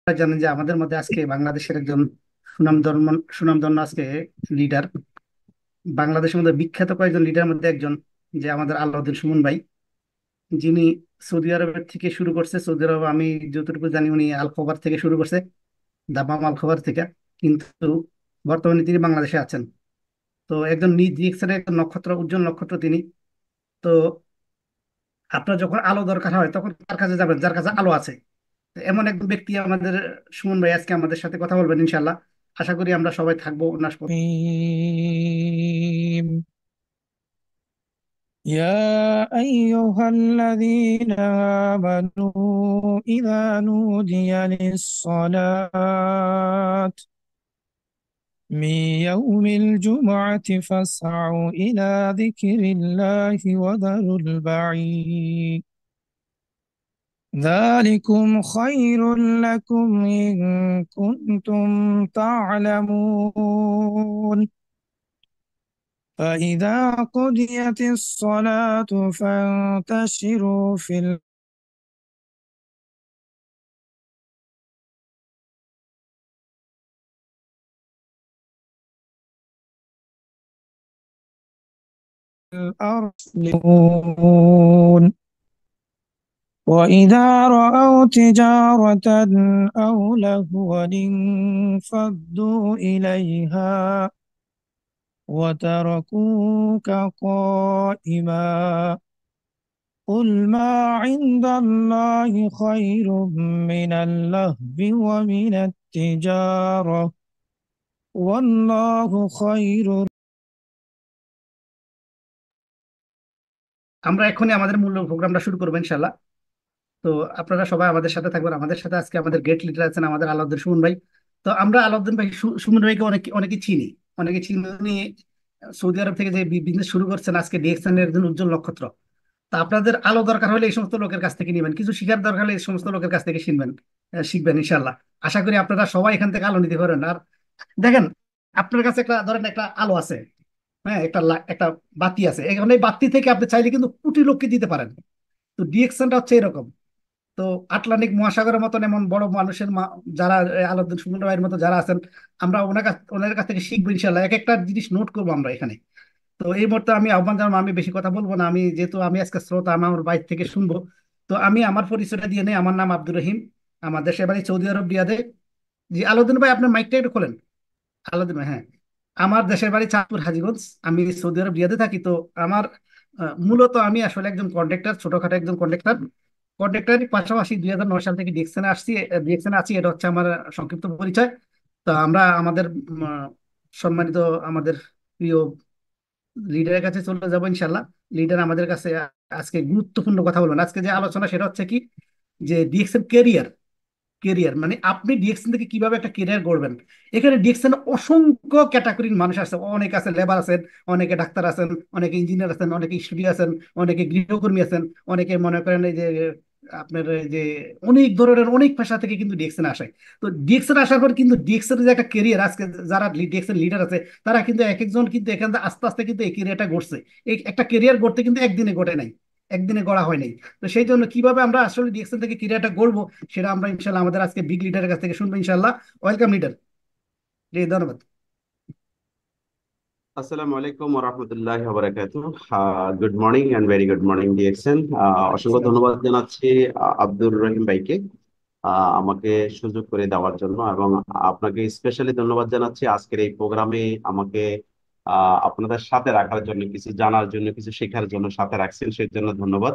আপনারা জানেন যে আমাদের মধ্যে আজকে বাংলাদেশের একজন সুনামধন্য আজকে লিডার, বাংলাদেশের মধ্যে বিখ্যাত কয়েকজন লিডার মধ্যে একজন, যে আমাদের আলাউদ্দিন সুমন ভাই, যিনি সৌদি আরবের থেকে শুরু করছে। সৌদি আরব আমি যতটুকু জানি উনি আল খবর থেকে শুরু করছে, দামাম আল খবর থেকে, কিন্তু বর্তমানে তিনি বাংলাদেশে আছেন। তো একজন নিজ ডিরেকশনের একজন নক্ষত্র, উজ্জ্বল নক্ষত্র তিনি। তো আপনার যখন আলো দরকার হয় তখন তার কাছে যাবেন যার কাছে আলো আছে। তো এমন একজন ব্যক্তি আমাদের সুমন ভাই আজকে আমাদের সাথে কথা বলবেন ইনশাল্লাহ। আশা করি আমরা সবাই থাকবো ওনার الرحيم. يا أيها الذين آمنوا إذا نودي للصلاة من يوم الجمعة فاسعوا إلى ذكر الله وذروا البعيد ذلكم خير لكم إن كنتم تعلمون. فإذا قضيت الصلاة فانتشروا في الأرض وإذا رأوا تجارة أو لهوا انفضوا إليها وتركوك قائما. قل ما عند الله خير من اللهو ومن التجارة والله خير. আমরা এখনই আমাদের মূল প্রোগ্রামটা শুরু করবো ইনশাল্লাহ। তো আপনারা সবাই আমাদের সাথে থাকবেন। আমাদের সাথে আজকে আমাদের গেট লিডার আছেন আমাদের আলাউদ্দিন সুমন ভাই। তো আমরা আলাউদ্দিন ভাই সুমন ভাইকে অনেকে চিনি, অনেকে চিনি। উনি সৌদি আরব থেকে যে বিজনেস শুরু করছেন, আজকে ডিএক্সএন এর একজন উজ্জ্বল নক্ষত্র। তা আপনাদের আলো দরকার হলে এই সমস্ত লোকের কাছ থেকে নিবেন, কিছু শিখার দরকার হলে এই সমস্ত লোকের কাছ থেকে শিখবেন ইনশাল্লাহ। আশা করি আপনারা সবাই এখান থেকে আলো নিতে পারেন। আর দেখেন, আপনার কাছে একটা ধরেন একটা আলো আছে, হ্যাঁ, একটা বাতি আছে। এখন এই বাতি থেকে আপনি চাইলে কিন্তু কোটি লোককে দিতে পারেন। তো ডিএক্সনটা হচ্ছে এরকম। তো আটলান্টিক মহাসাগরের মতন এমন বড় মানুষের যারা আলাউদ্দিন সুমন ভাইয়ের মতো যারা আছেন, আমরা ওনার কাছ থেকে শিখবো ইনশাল্লাহ। এক একটা জিনিস নোট করবো আমরা এখানে। তো এই মুহূর্তে আমি আহ্বান জানাবো, আমি বেশি কথা বলবো না, আমি যেহেতু আমি আজকে শ্রোতা, আমি আমার বাইর থেকে শুনবো। তো আমি আমার পরিচয়টা দিয়ে নেই। আমার নাম আব্দুর রহিম, আমার দেশের বাড়ি সৌদি আরব রিয়াদে। জি আলাউদ্দিন ভাই, আপনার মাইকটা একটু খোলেন। আলাউদ্দিন ভাই, হ্যাঁ। আমার দেশের বাড়ি চাঁদপুর হাজীগঞ্জ, আমি সৌদি আরব রিয়াদে থাকি। তো আমার মূলত আমি আসলে একজন কন্ট্রাক্টর, ছোটখাটো একজন কন্ট্রাক্টর। কন্ট্রাক্টরের পাশাপাশি 2009 সাল থেকে ডিএক্সএনে আসছি, ডিএক্সএনে আছি। এটা হচ্ছে আমার সংক্ষিপ্ত পরিচয়। তো আমরা আমাদের সম্মানিত, আমাদের প্রিয় লিডারের কাছে চলে যাবো ইনশাল্লাহ। লিডার আমাদের কাছে আজকে গুরুত্বপূর্ণ কথা বলবেন। আজকে যে আলোচনা সেটা হচ্ছে কি, যে ডিএক্সএন কেরিয়ার। কেরিয়ার মানে আপনি ডিএক্সএন থেকে কিভাবে একটা কেরিয়ার গড়বেন। এখানে ডিএক্সএন অসংখ্য ক্যাটাগরির মানুষ আছে, অনেকে আছে লেবার আছেন, অনেকে ডাক্তার আছেন, অনেকে ইঞ্জিনিয়ার আছেন, অনেকে স্টুডেন্ট আছেন, অনেকে গৃহকর্মী আছেন, অনেকে মনে করেন এই যে আপনার এই যে অনেক ধরনের অনেক পেশা থেকে কিন্তু ডিএক্সএন আসে। তো ডিএক্সএন আসার পর কিন্তু ডিএক্সএন যে একটা কেরিয়ার, আজকে যারা ডিএক্সএন লিডার আছে তারা কিন্তু এক একজন কিন্তু এখান থেকে আস্তে আস্তে কিন্তু এই কেরিয়ারটা গড়ছে। এই একটা কেরিয়ার গড়তে কিন্তু একদিনে গড়ে নাই, একদিনে গড়া হয় নাই। তো সেই জন্য কিভাবে আমরা আসলে ডিএক্সএন থেকে কেরিয়ারটা গড়বো সেটা আমরা ইনশাল্লাহ আমাদের আজকে বিগ লিডারের কাছ থেকে শুনবো ইনশাল্লাহ। Welcome leader. জি ধন্যবাদ। আসসালামু আলাইকুম ওয়া রাহমাতুল্লাহি ওয়া বারাকাতুহু। Good morning and very good morning DXN. অসংখ্য আসসালাম। ধন্যবাদ জানাচ্ছি আব্দুর রহিম ভাইকে আমাকে সুযোগ করে দেওয়ার জন্য, এবং আপনাকে স্পেশালি ধন্যবাদ জানাচ্ছি আজকের এই প্রোগ্রামে আমাকে আপনাদের সাথে রাখার জন্য, কিছু জানার জন্য, কিছু শেখার জন্য সাথে রাখছেন, সেই জন্য ধন্যবাদ।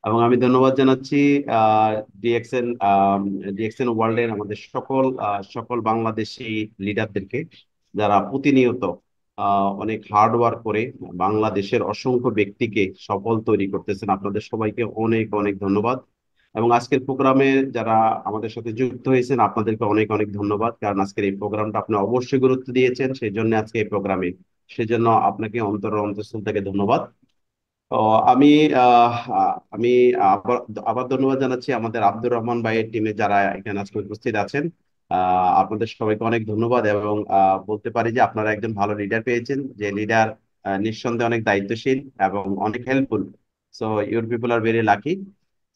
এবং আমি ধন্যবাদ জানাচ্ছি ডিএক্সএন ডিএক্সএন ওয়ার্ল্ডের আমাদের সকল বাংলাদেশি লিডারদেরকে, যারা প্রতিনিয়ত অনেক হার্ড ওয়ার্ক করে বাংলাদেশের অসংখ্য ব্যক্তিকে সফল তৈরি করতেছেন। আপনাদের সবাইকে অনেক অনেক ধন্যবাদ। এবং আজকের প্রোগ্রামে যারা আমাদের সাথে যুক্ত হয়েছেন আপনাদেরকে অনেক অনেক ধন্যবাদ, কারণ আজকের এই প্রোগ্রামটা আপনি অবশ্যই গুরুত্ব দিয়েছেন, সেই জন্য আজকে এই প্রোগ্রামে, সেজন্য আপনাকে অন্তঃস্থল থেকে ধন্যবাদ। তো আমি আহ, আমি আবার আবার ধন্যবাদ জানাচ্ছি আমাদের আব্দুর রহমান ভাইয়ের টিমে যারা এখানে আজকে উপস্থিত আছেন। আপনাদের সবাইকে অনেক ধন্যবাদ, এবং বলতে পারি যে আপনারা একজন ভালো লিডার পেয়েছেন, যে লিডার নিঃসন্দেহে অনেক দায়িত্বশীল এবং অনেক helpful. So your people R very lucky.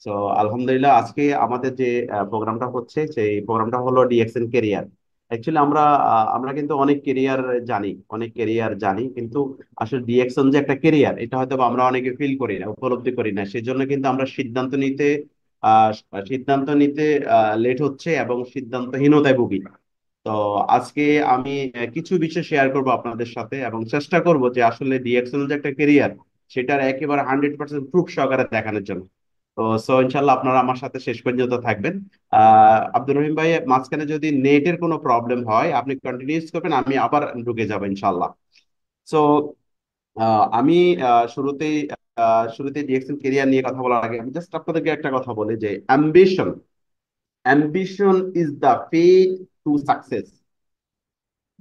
তো আলহামদুলিল্লাহ, আজকে আমাদের যে প্রোগ্রামটা হচ্ছে সেই প্রোগ্রামটা হলো ডিএক্সএন কেরিয়ার। অ্যাকচুয়ালি আমরা কিন্তু অনেক কেরিয়ার জানি, কিন্তু আসলে ডিএক্সএন যে একটা কেরিয়ার এটা হয়তো বা আমরা অনেকে ফিল করি না, উপলব্ধি করি না। সেজন্য কিন্তু আমরা আহ সিদ্ধান্ত নিতে লেট হচ্ছে এবং সিদ্ধান্তহীনতায় ভুগি। তো আজকে আমি কিছু বিষয় শেয়ার করব আপনাদের সাথে এবং চেষ্টা করব যে আসলে ডিএক্সএল যে একটা কেরিয়ার সেটার একেবারে 100% প্রুফ সহকারে দেখানোর জন্য। তো ইনশাল্লাহ আপনারা আমার সাথে শেষ পর্যন্ত থাকবেন। আব্দুর রহিম ভাই, মাঝখানে যদি নেটের কোনো প্রবলেম হয় আপনি কন্টিনিউস করবেন, আমি আবার ঢুকে যাবো ইনশাল্লাহ। সো আমি শুরুতেই ডিএক্সএল কেরিয়ার নিয়ে কথা বলার আগে আমি জাস্ট আপনাদেরকে একটা কথা বলি যে ambition is the pay to success.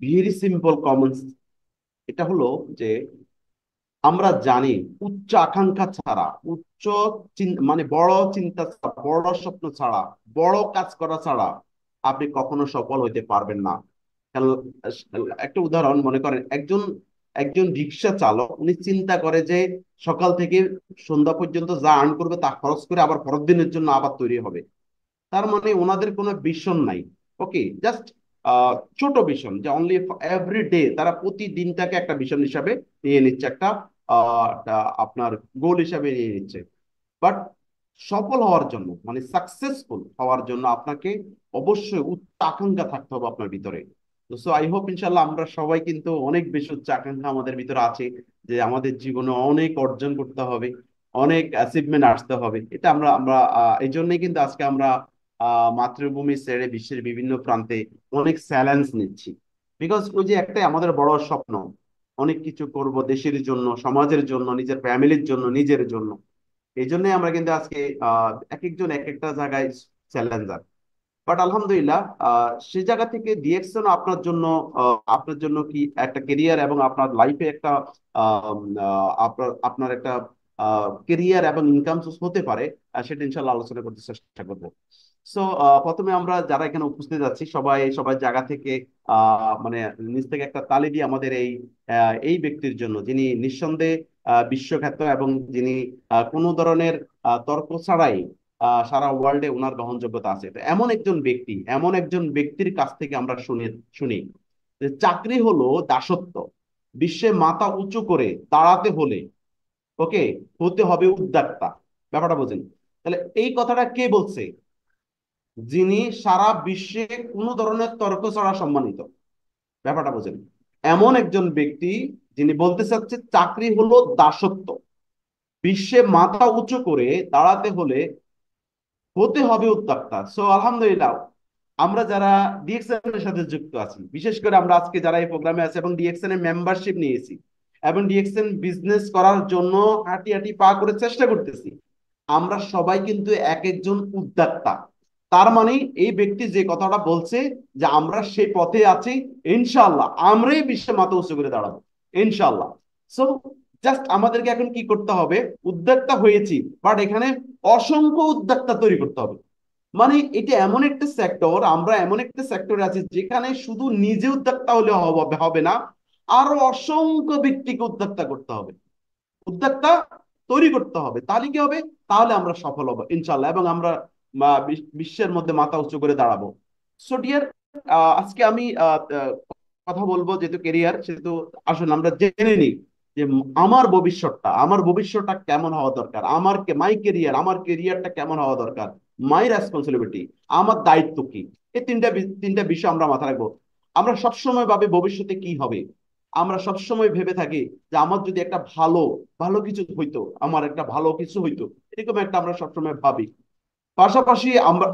Very simple common. এটা হলো যে আমরা জানি উচ্চ আকাঙ্ক্ষা ছাড়া, মানে বড় চিন্তা ছাড়া, বড় স্বপ্ন ছাড়া, বড় কাজ করা ছাড়া আপনি কখনো সফল হইতে পারবেন না। কারণ একটা উদাহরণ মনে করেন, একজন একজন রিক্সা চালক উনি চিন্তা করে যে সকাল থেকে সন্ধ্যা পর্যন্ত যা আর্ন করবে তা খরচ করে আবার পরের দিনের জন্য আবার তৈরি হবে। তার মানে ওনাদের কোনো ভিশন নাই। ওকে, জাস্ট ছোট ভিশন, যে অনলি এভরি ডে তারা প্রতিদিনটাকে একটা ভিশন হিসাবে নিয়ে নিচ্ছে, আপনার গোল হিসাবে নিয়ে নিচ্ছে। বাট সফল হওয়ার জন্য, মানে সাকসেসফুল হওয়ার জন্য আপনাকে অবশ্যই উচ্চ আকাঙ্ক্ষা থাকতে হবে আপনার ভিতরে। তো সো আই হোপ ইনশাল্লাহ আমরা সবাই কিন্তু অনেক বেশি উচ্চ আকাঙ্ক্ষা আমাদের ভিতরে আছে, যে আমাদের জীবনে অনেক অর্জন করতে হবে, অনেক অ্যাচিভমেন্ট আসতে হবে। এটা আমরা আমরা এই জন্যই কিন্তু আজকে আমরা মাতৃভূমি ছেড়ে বিশ্বের বিভিন্ন প্রান্তে অনেক চ্যালেঞ্জ নিচ্ছি। বিকজ ওই যে একটাই আমাদের বড় স্বপ্ন, অনেক কিছু করব দেশের জন্য, সমাজের জন্য, নিজের ফ্যামিলির জন্য, নিজের জন্য। এই জন্যই আমরা কিন্তু আজকে এক একজন এক একটা জায়গায় চ্যালেঞ্জার। বাট আলহামদুলিল্লাহ, সেই জায়গা থেকে ডিএক্সন আপনার জন্য কি একটা কেরিয়ার এবং আপনার লাইফে একটা আপনার আপনার একটা কেরিয়ার এবং ইনকাম সোর্স হতে পারে, সেটা ইনশাল্লাহ আলোচনা করতে চেষ্টা করবো। সো প্রথমে আমরা যারা এখানে উপস্থিত আছি সবাই সবার জায়গা থেকে মানে নিজ থেকে একটা তালি দিয়ে আমাদের এই ব্যক্তির জন্য, যিনি নিঃসন্দেহে বিশ্বখ্যাত এবং যিনি কোনো ধরনের তর্ক ছাড়াই সারা ওয়ার্ল্ডে ওনার গ্রহণযোগ্যতা আছে। তো এমন একজন ব্যক্তির কাছ থেকে আমরা শুনি শুনি যে চাকরি হলো দাসত্ব, বিশ্বে মাথা উঁচু করে দাঁড়াতে হলে ওকে হতে হবে উদ্যোক্তা। ব্যাপারটা বোঝেন? তাহলে এই কথাটা কে বলছে? যিনি সারা বিশ্বে কোনো ধরনের তর্ক ছাড়া সম্মানিত। ব্যাপারটা বোঝেন? এমন একজন ব্যক্তি যিনি বলতে চাচ্ছে চাকরি হলো দাসত্ব, বিশ্বে মাথা উঁচু করে দাঁড়াতে হলে হতে হবে উদ্যোক্তা। সো আলহামদুলিল্লাহ, আমরা যারা ডিএক্সএন এর সাথে যুক্ত আছি, বিশেষ করে আমরা আজকে যারা এই প্রোগ্রামে আছি এবং ডিএক্সএন এর মেম্বারশিপ নিয়েছি এবং ডিএক্সএন বিজনেস করার জন্য হাঁটি হাঁটি পা করে চেষ্টা করতেছি, আমরা সবাই কিন্তু এক একজন উদ্যোক্তা। তার মানে এই ব্যক্তি যে কথাটা বলছে যে আমরা সেই পথে আছি, ইনশাআল্লাহ আমরাই বিশ্বে মাথা উঁচু করে দাঁড়াবো ইনশাআল্লাহ। সো জাস্ট আমাদেরকে এখন কি করতে হবে? উদ্যোক্তা হয়েছি, বাট এখানে অসংখ্য উদ্যোক্তা তৈরি করতে হবে। মানে এটা এমন একটা সেক্টর, আমরা এমন একটা সেক্টরে আছি যেখানে শুধু নিজে উদ্যোক্তা হলে হবে না, আরো অসংখ্য ব্যক্তিকে উদ্যোক্তা করতে হবে, উদ্যোক্তা তৈরি করতে হবে। তাহলে কি হবে? তাহলে আমরা সফল হবো ইনশাল্লাহ এবং আমরা বিশ্বের মধ্যে মাথা উঁচু করে দাঁড়াবো। সো ডিয়ার, আজকে আমি কথা বলবো যেহেতু কেরিয়ার, সেহেতু আসুন আমরা জেনে নিই যে আমার ভবিষ্যৎটা কেমন হওয়া দরকার, মাই কেরিয়ার, আমার কেরিয়ারটা কেমন হওয়া দরকার, মাই রেসপন্সিবিলিটি, আমার দায়িত্ব কি। এই তিনটা বিষয় আমরা মাথায় রাখবো। আমরা সবসময় ভাবি ভবিষ্যতে কি হবে, আমরা সবসময় ভেবে থাকি যে আমার যদি একটা ভালো ভালো কিছু হইতো, আমার একটা ভালো কিছু হইতো, এরকম একটা আমরা সবসময় ভাবি। পাশাপাশি আমরা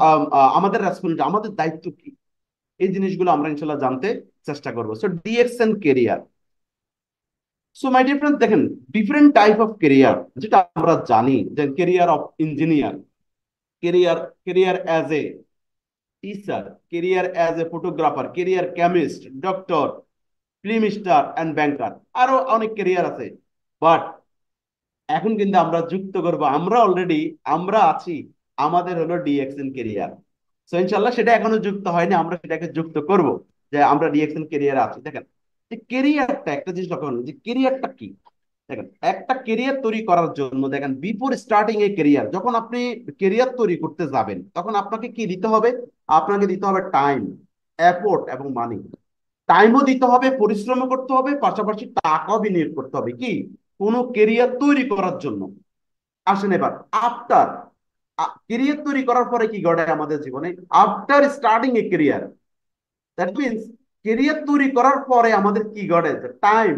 আমাদের রেসপন্সিবিলিটি, আমাদের দায়িত্ব কি, এই জিনিসগুলো আমরা ইনশাল্লাহ জানতে চেষ্টা করবো। So DXN career. So my dear friend, দেখেন ডিফারেন্ট টাইপ অফ কেরিয়ার যেটা আমরা জানি, যে career of engineer, career career as a teacher, career as a photographer, career chemist, doctor, film star and banker, আরো অনেক কেরিয়ার আছে। But এখন কিন্তু আমরা যুক্ত করব, আমরা আছি, আমাদের হলো ডিএক্সএন কেরিয়ার। সো ইনশাল্লাহ সেটা এখনো যুক্ত হয়নি, আমরা সেটাকে যুক্ত করব, যে আমরা ডিএক্সএন কেরিয়ার আছি। দেখেন যে কেরিয়ারটা, একটা জিনিস লক্ষ্য করুন যে কেরিয়ারটা কি। দেখেন, একটা কেরিয়ার তৈরি করার জন্য দেখেন, বিফোর স্টার্টিং এ কেরিয়ার, যখন আপনি কেরিয়ার তৈরি করতে যাবেন তখন আপনাকে কি দিতে হবে? আপনাকে দিতে হবে টাইম, এফোর্ট এবং মানি। টাইমও দিতে হবে, পরিশ্রমও করতে হবে, পাশাপাশি টাকাও বিনিয়োগ করতে হবে কি কোনো কেরিয়ার তৈরি করার জন্য। আসেন এবার, আফটার কেরিয়ার তৈরি করার পরে কি ঘটে আমাদের জীবনে? After starting A career, that means career তৈরি করার পরে আমাদের কি ঘটে? Time,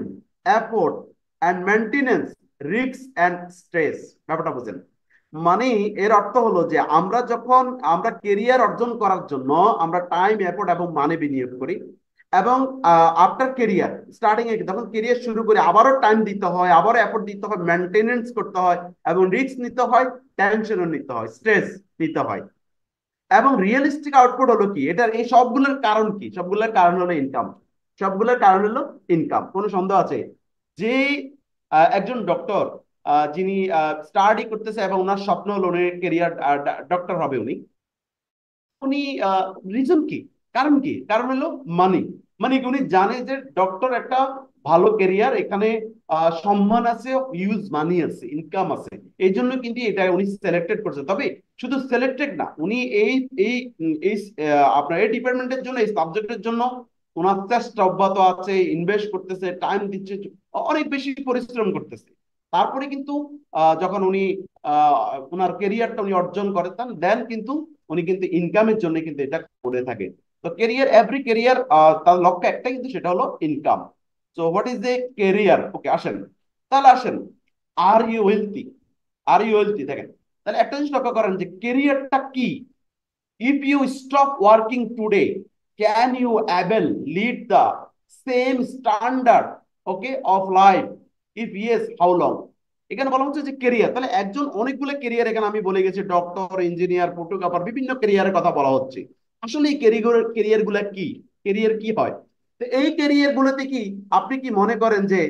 effort and maintenance, risk and stress. ব্যাপারটা বুঝেন? মানে এর অর্থ হলো যে আমরা কেরিয়ার অর্জন করার জন্য আমরা টাইম, এফোর্ট এবং মানি বিনিয়োগ করি, এবং আফটার কেরিয়ার স্টার্টিং এ যখন কেরিয়ার শুরু করি আবারও টাইম দিতে হয়, আবারও এফোর্ট দিতে হয়, মেনটেনেন্স করতে হয়, এবং রিস্ক নিতে হয়, টেনশনও নিতে হয়, স্ট্রেস নিতে হয়। এবং রিয়েলিস্টিক আউটপুট হলো কি? এটার এই সবগুলোর কারণ কি? সবগুলোর কারণ হলো ইনকাম। সবগুলোর কারণ হলো ইনকাম, কোনো সন্দেহ আছে? যে একজন ডক্টর, যিনি স্টাডি করতেছে এবং ওনার স্বপ্ন হলো উনি কেরিয়ার ডক্টর হবে, উনি উনি রিজন কি, কারণ কি? কারণ হলো মানি। মানে কি? উনি জানে যে ডক্টর একটা ভালো কেরিয়ার, এখানে সম্মান আছে, ইউজ মানি আছে, ইনকাম আছে। এই জন্য কিন্তু এটা উনি সিলেক্টেড করছে। তবে শুধু সিলেক্টেড না, উনি এই এই এই আপনার এই ডিপার্টমেন্টের জন্য, এই সাবজেক্টের জন্য ওনার চেষ্টা অব্যাহত আছে, ইনভেস্ট করতেছে, টাইম দিচ্ছে, অনেক বেশি পরিশ্রম করতেছে। তারপরে কিন্তু যখন উনি ওনার কেরিয়ারটা উনি অর্জন করেন, দেন কিন্তু উনি কিন্তু ইনকামের জন্য কিন্তু এটা করে থাকে। তো কেরিয়ার, এভরি কেরিয়ার তার লক্ষ্য একটাই, কিন্তু সেটা হলো income. So what is a career? Okay, আসেন তাহলে আসেন, are you wealthy? Are you wealthy? দেখেন, তাহলে একটা জিনিস লক্ষ্য করেন যে কেরিয়ারটা কি। If you stop working today, can you able lead the same standard, okay, of life? If yes, how long? এখানে বলা হচ্ছে যে কেরিয়ার, তাহলে একজন অনেকগুলো কেরিয়ার, এখানে আমি বলে গেছি ডক্টর, ইঞ্জিনিয়ার, ফটোগ্রাফার, বিভিন্ন কেরিয়ারের কথা বলা হচ্ছে। আসলে এই কেরিয়ার গুলা কি? কেরিয়ার কি হয়? তো এই কেরিয়ার গুলোতে কি আপনি কি মনে করেন যে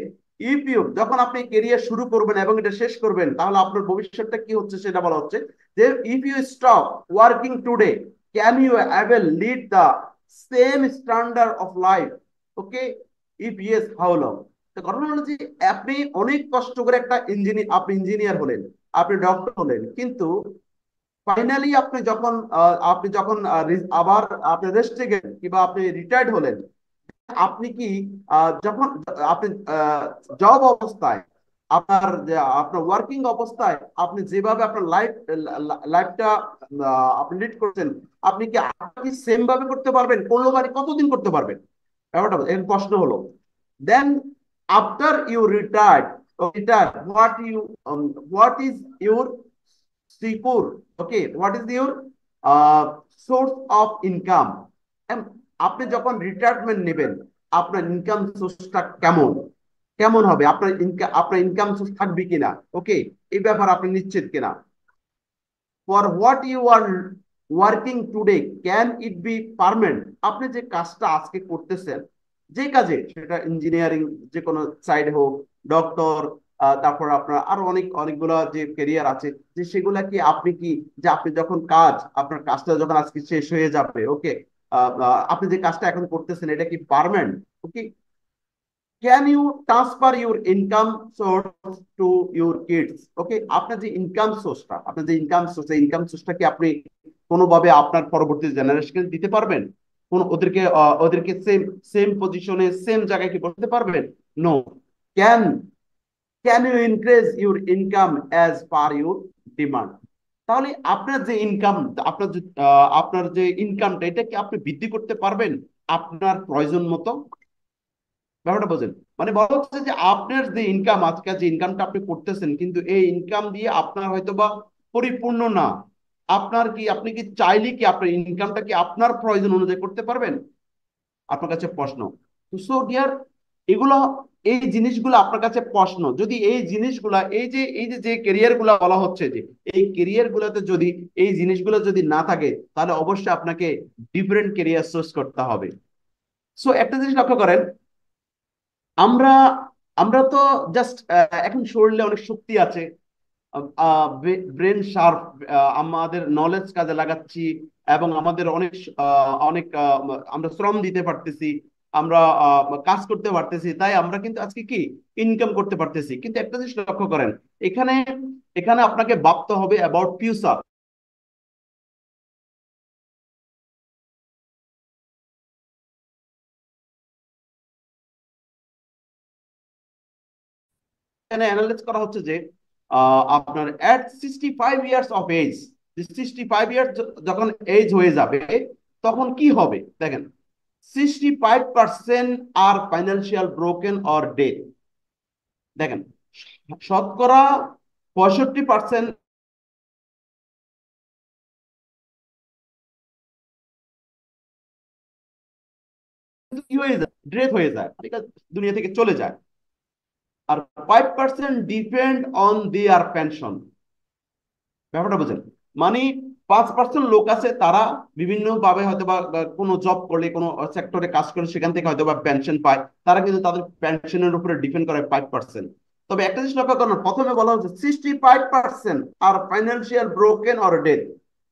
ইফ ইউ, যখন আপনি কেরিয়ার শুরু করবেন এবং এটা শেষ করবেন, তাহলে আপনার ভবিষ্যৎটা কি হচ্ছে সেটা বলা হচ্ছে যে if you stop working today, can you able lead the same standard of life? Okay, if yes, how long? তো ঘটনা হলো যে আপনি অনেক কষ্ট করে একটা ইঞ্জিনিয়ার, আপনি ইঞ্জিনিয়ার হলেন, আপনি ডক্টর হলেন, কিন্তু ফাইনালি আপনি যখন আবার আপনি রেস্টে গেলেন কিংবা আপনি রিটায়ার্ড হলেন, আপনি কি যখন আপনি জব অবস্থায়, আপনার ওয়ার্কিং অবস্থায় আপনি যেভাবে আপনার লাইফটা আপনি লিড করছেন, আপনি সেম ভাবে করতে পারবেন? করলো বাড়ি কতদিন করতে পারবেন? ব্যাপারটা এর প্রশ্ন হলো। Then after you retire, what is your secure, okay, what is your source of income? আপনি যখন রিটায়ারমেন্ট নেবেন, আপনার ইনকাম সোর্সটা কেমন কেমন হবে? আপনার ইনকাম সোর্স থাকবে কিনা? ওকে, এই ব্যাপার আপনি নিশ্চিত কিনা? For what you are working today, can it be permanent? আপনি যে কাজটা আজকে করতেছেন, যে কাজে, সেটা ইঞ্জিনিয়ারিং যে কোনো সাইড হোক, ডক্টর, তারপর আপনার আরো অনেকগুলো যে কেরিয়ার আছে, যে সেগুলা কি আপনি কি, যে আপনি যখন আপনার কাজটা যখন আজকে শেষ হয়ে যাবে, ওকে, আপনি যে কাজটা এখন করতেছেন এটা কি permanent? Okay, can you transfer your income source to your kids? Okay, আপনার যে ইনকাম সোর্সটা কি আপনি কোনোভাবে আপনার পরবর্তী জেনারেশনকে দিতে পারবেন? ওদেরকে সেম সেম পজিশনে, সেম জায়গায় কি বসতে পারবেন? No. Can can you increase your income as per your demand? তাহলে আপনার যে ইনকামটা, এটা কি আপনি বৃদ্ধি করতে পারবেন আপনার প্রয়োজন মতো? ব্যাপারটা বোঝেন? মানে বলা হচ্ছে যে আপনার যে ইনকাম, আজকে যে ইনকামটা আপনি করতেছেন, কিন্তু এই ইনকাম দিয়ে আপনার হয়তো বা পরিপূর্ণ না। আপনি কি চাইলে কি আপনার ইনকামটা কি আপনার প্রয়োজন অনুযায়ী করতে পারবেন? আপনার কাছে প্রশ্ন। সো ডিয়ার, এগুলো, এই জিনিসগুলো আপনার কাছে প্রশ্ন। যদি এই জিনিসগুলা, এই যে ক্যারিয়ার গুলা বলা হচ্ছে, যে এই ক্যারিয়ার গুলাতে যদি এই জিনিসগুলো যদি না থাকে, তাহলে অবশ্যই আপনাকে ডিফারেন্ট ক্যারিয়ার চুজ করতে হবে। সো একটা জিনিস লক্ষ্য করেন, আমরা আমরা তো জাস্ট এখন শরীরে অনেক শক্তি আছে, ব্রেন শার্প, আমাদের নলেজ কাজে লাগাচ্ছি, এবং আমাদের অনেক অনেক আমরা শ্রম দিতে পারতেছি, আমরা কাজ করতে পারতেছি, তাই আমরা কিন্তু আজকে কি ইনকাম করতে পারতেছি। কিন্তু একটা জিনিস লক্ষ্য করেন, এখানে এখানে আপনাকে ভাবতে হবে অ্যাবাউট ফিউচার। এখানে অ্যানালাইজ করা হচ্ছে যে আপনার এট 65 ইয়ার্স অফ এজ, 65 ইয়ার্স যখন এজ হয়ে যাবে তখন কি হবে দেখেন। 65% আর ফাইন্যান্সিয়াল ব্রোকেন অর ডেথ। দেখেন, শতকরা 65% কি হয়ে যায়, ডেথ হয়ে যায়, ঠিক আছে, দুনিয়া থেকে চলে যায়। আর 5% ডিপেন্ড অন দেয়ার পেনশন। ব্যাপারটা বুঝেন, মানে 5% লোক আছে তারা বিভিন্ন ভাবে হয়তো বা কোনো জব করলে, কোনো সেক্টরে কাজ করে, সেখান থেকে হয়তো বা পেনশন পায়, তারা কিন্তু তাদের পেনশনের উপরে ডিপেন্ড করে 5%। তবে একটা জিনিস লক্ষ্য করুন, প্রথমে বলা হচ্ছে 65% আর ফাইন্যান্সিয়াল ব্রোকেন অর ডেথ,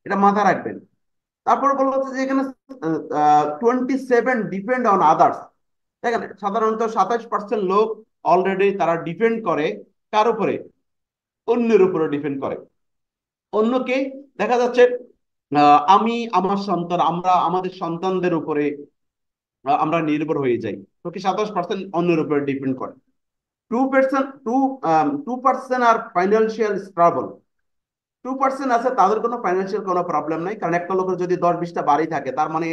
এটা মাথা রাখবেন। তারপর বলা হচ্ছে যে এখানে 27 ডিপেন্ড অন আদার্স। দেখেন, সাধারণত 27% লোক অলরেডি তারা ডিপেন্ড করে কার উপরে, অন্যের উপরে ডিপেন্ড করে। অন্যকে দেখা যাচ্ছে আমি আমার সন্তান, আমরা আমাদের সন্তানদের উপরে আমরা নির্ভর হয়ে যাই, তো কি 27% অন্যের উপরে ডিপেন্ড করে। 2% 2% আর ফাইন্যান্সিয়াল স্ট্রাগল। 2% আছে তাদের কোনো ফাইন্যান্সিয়াল কোনো প্রবলেম নাই, কারণ একটা লোকের যদি 10-20টা বাড়ি থাকে তার মানে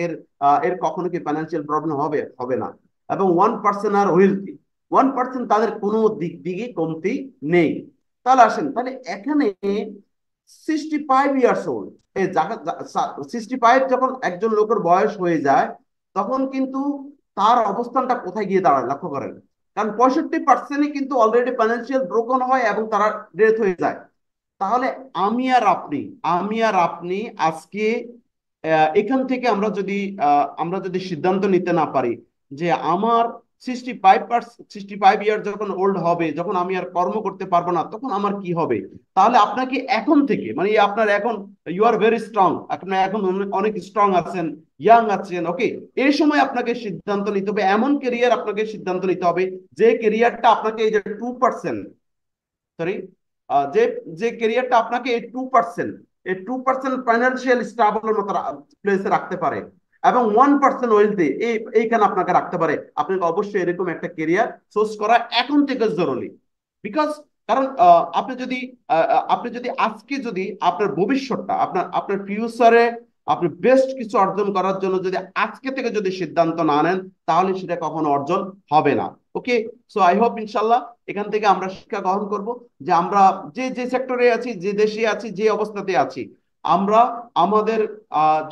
এর কখনো কি ফাইন্যান্সিয়াল প্রবলেম হবে, হবে না। এবং 1% আর ওয়েলথি, 1% তাদের কোনো দিক দিকে কমতি নেই। তাহলে আসেন, তাহলে এখানে 65 ইয়ার্স ওল্ড, এই 65 যখন একজন লোকের বয়স হয়ে যায় তখন কিন্তু তার অবস্থানটা কোথায় গিয়ে দাঁড়ায় লক্ষ্য করেন। কারণ 65%ই কিন্তু অলরেডি ফাইন্যান্সিয়াল ব্রোকন হয় এবং তারা ডেথ হয়ে যায়। তাহলে আমি আর আপনি আজকে এখান থেকে আমরা যদি সিদ্ধান্ত নিতে না পারি যে আমার 65 ইয়ার যখন ওল্ড হবে, যখন আমি আর কর্ম করতে পারবো না, তখন আমার কি হবে। তাহলে আপনাকে এখন থেকে, মানে আপনার এখন, ইউ আর ভেরি স্ট্রং, আপনি এখন অনেক স্ট্রং আছেন, ইয়াং আছেন, ওকে, এই সময় আপনাকে সিদ্ধান্ত নিতে হবে, এমন কেরিয়ার আপনাকে সিদ্ধান্ত নিতে হবে যে কেরিয়ারটা আপনাকে এই যে 2%, সরি, যে যে ক্যারিয়ারটা আপনাকে এই 2% ফাইন্যান্সিয়াল স্টেবলের মতো প্লেসে রাখতে পারে, এবং 1% ওয়েলথে এইখানে আপনাকে রাখতে পারে। আপনাকে অবশ্যই এরকম একটা ক্যারিয়ার চুজ করা এখন থেকে জরুরি। বিকজ, কারণ আপনি যদি আজকে যদি আপনার ভবিষ্যৎটা, আপনার আপনার ফিউচারে আপনি বেস্ট কিছু অর্জন করার জন্য যদি আজকে থেকে যদি সিদ্ধান্ত না নেন, তাহলে সেটা কখনো অর্জন হবে না। ওকে, সো আই হোপ ইনশাল্লাহ এখান থেকে আমরা শিক্ষা গ্রহণ করব যে আমরা যে যে সেক্টরে আছি, যে দেশে আছি, যে অবস্থাতে আছি, আমরা আমাদের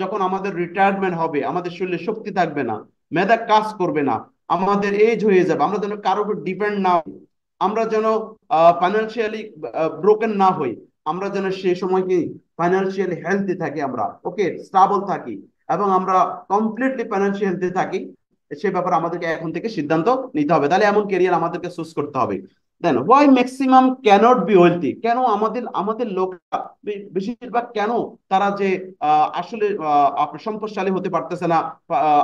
যখন আমাদের রিটায়ারমেন্ট হবে, আমাদের শরীরে শক্তি থাকবে না, মেধা কাজ করবে না, আমাদের এজ হয়ে যাবে, আমরা যেন কারোর উপর ডিপেন্ড না হই, আমরা যেন ফাইন্যান্সিয়ালি ব্রোকেন না হই, আমরা যেন সেই সময় কি ফাইন্যান্সিয়ালি হেলদি থাকি, আমরা ওকে স্টেবল থাকি, এবং আমরা কমপ্লিটলি ফাইন্যান্সিয়াল হেলদি থাকি, সে ব্যাপারে আমাদেরকে এখন থেকে সিদ্ধান্ত নিতে হবে। তাহলে এমন কেরিয়ার আমাদেরকে চুজ করতে হবে। Then why maximum can't be wealthy, কেন আমাদের আমাদের লোকরা বেশিরভাগ কেন তারা যে আসলে আপনার সম্পদশালী হতে পারতেছে না,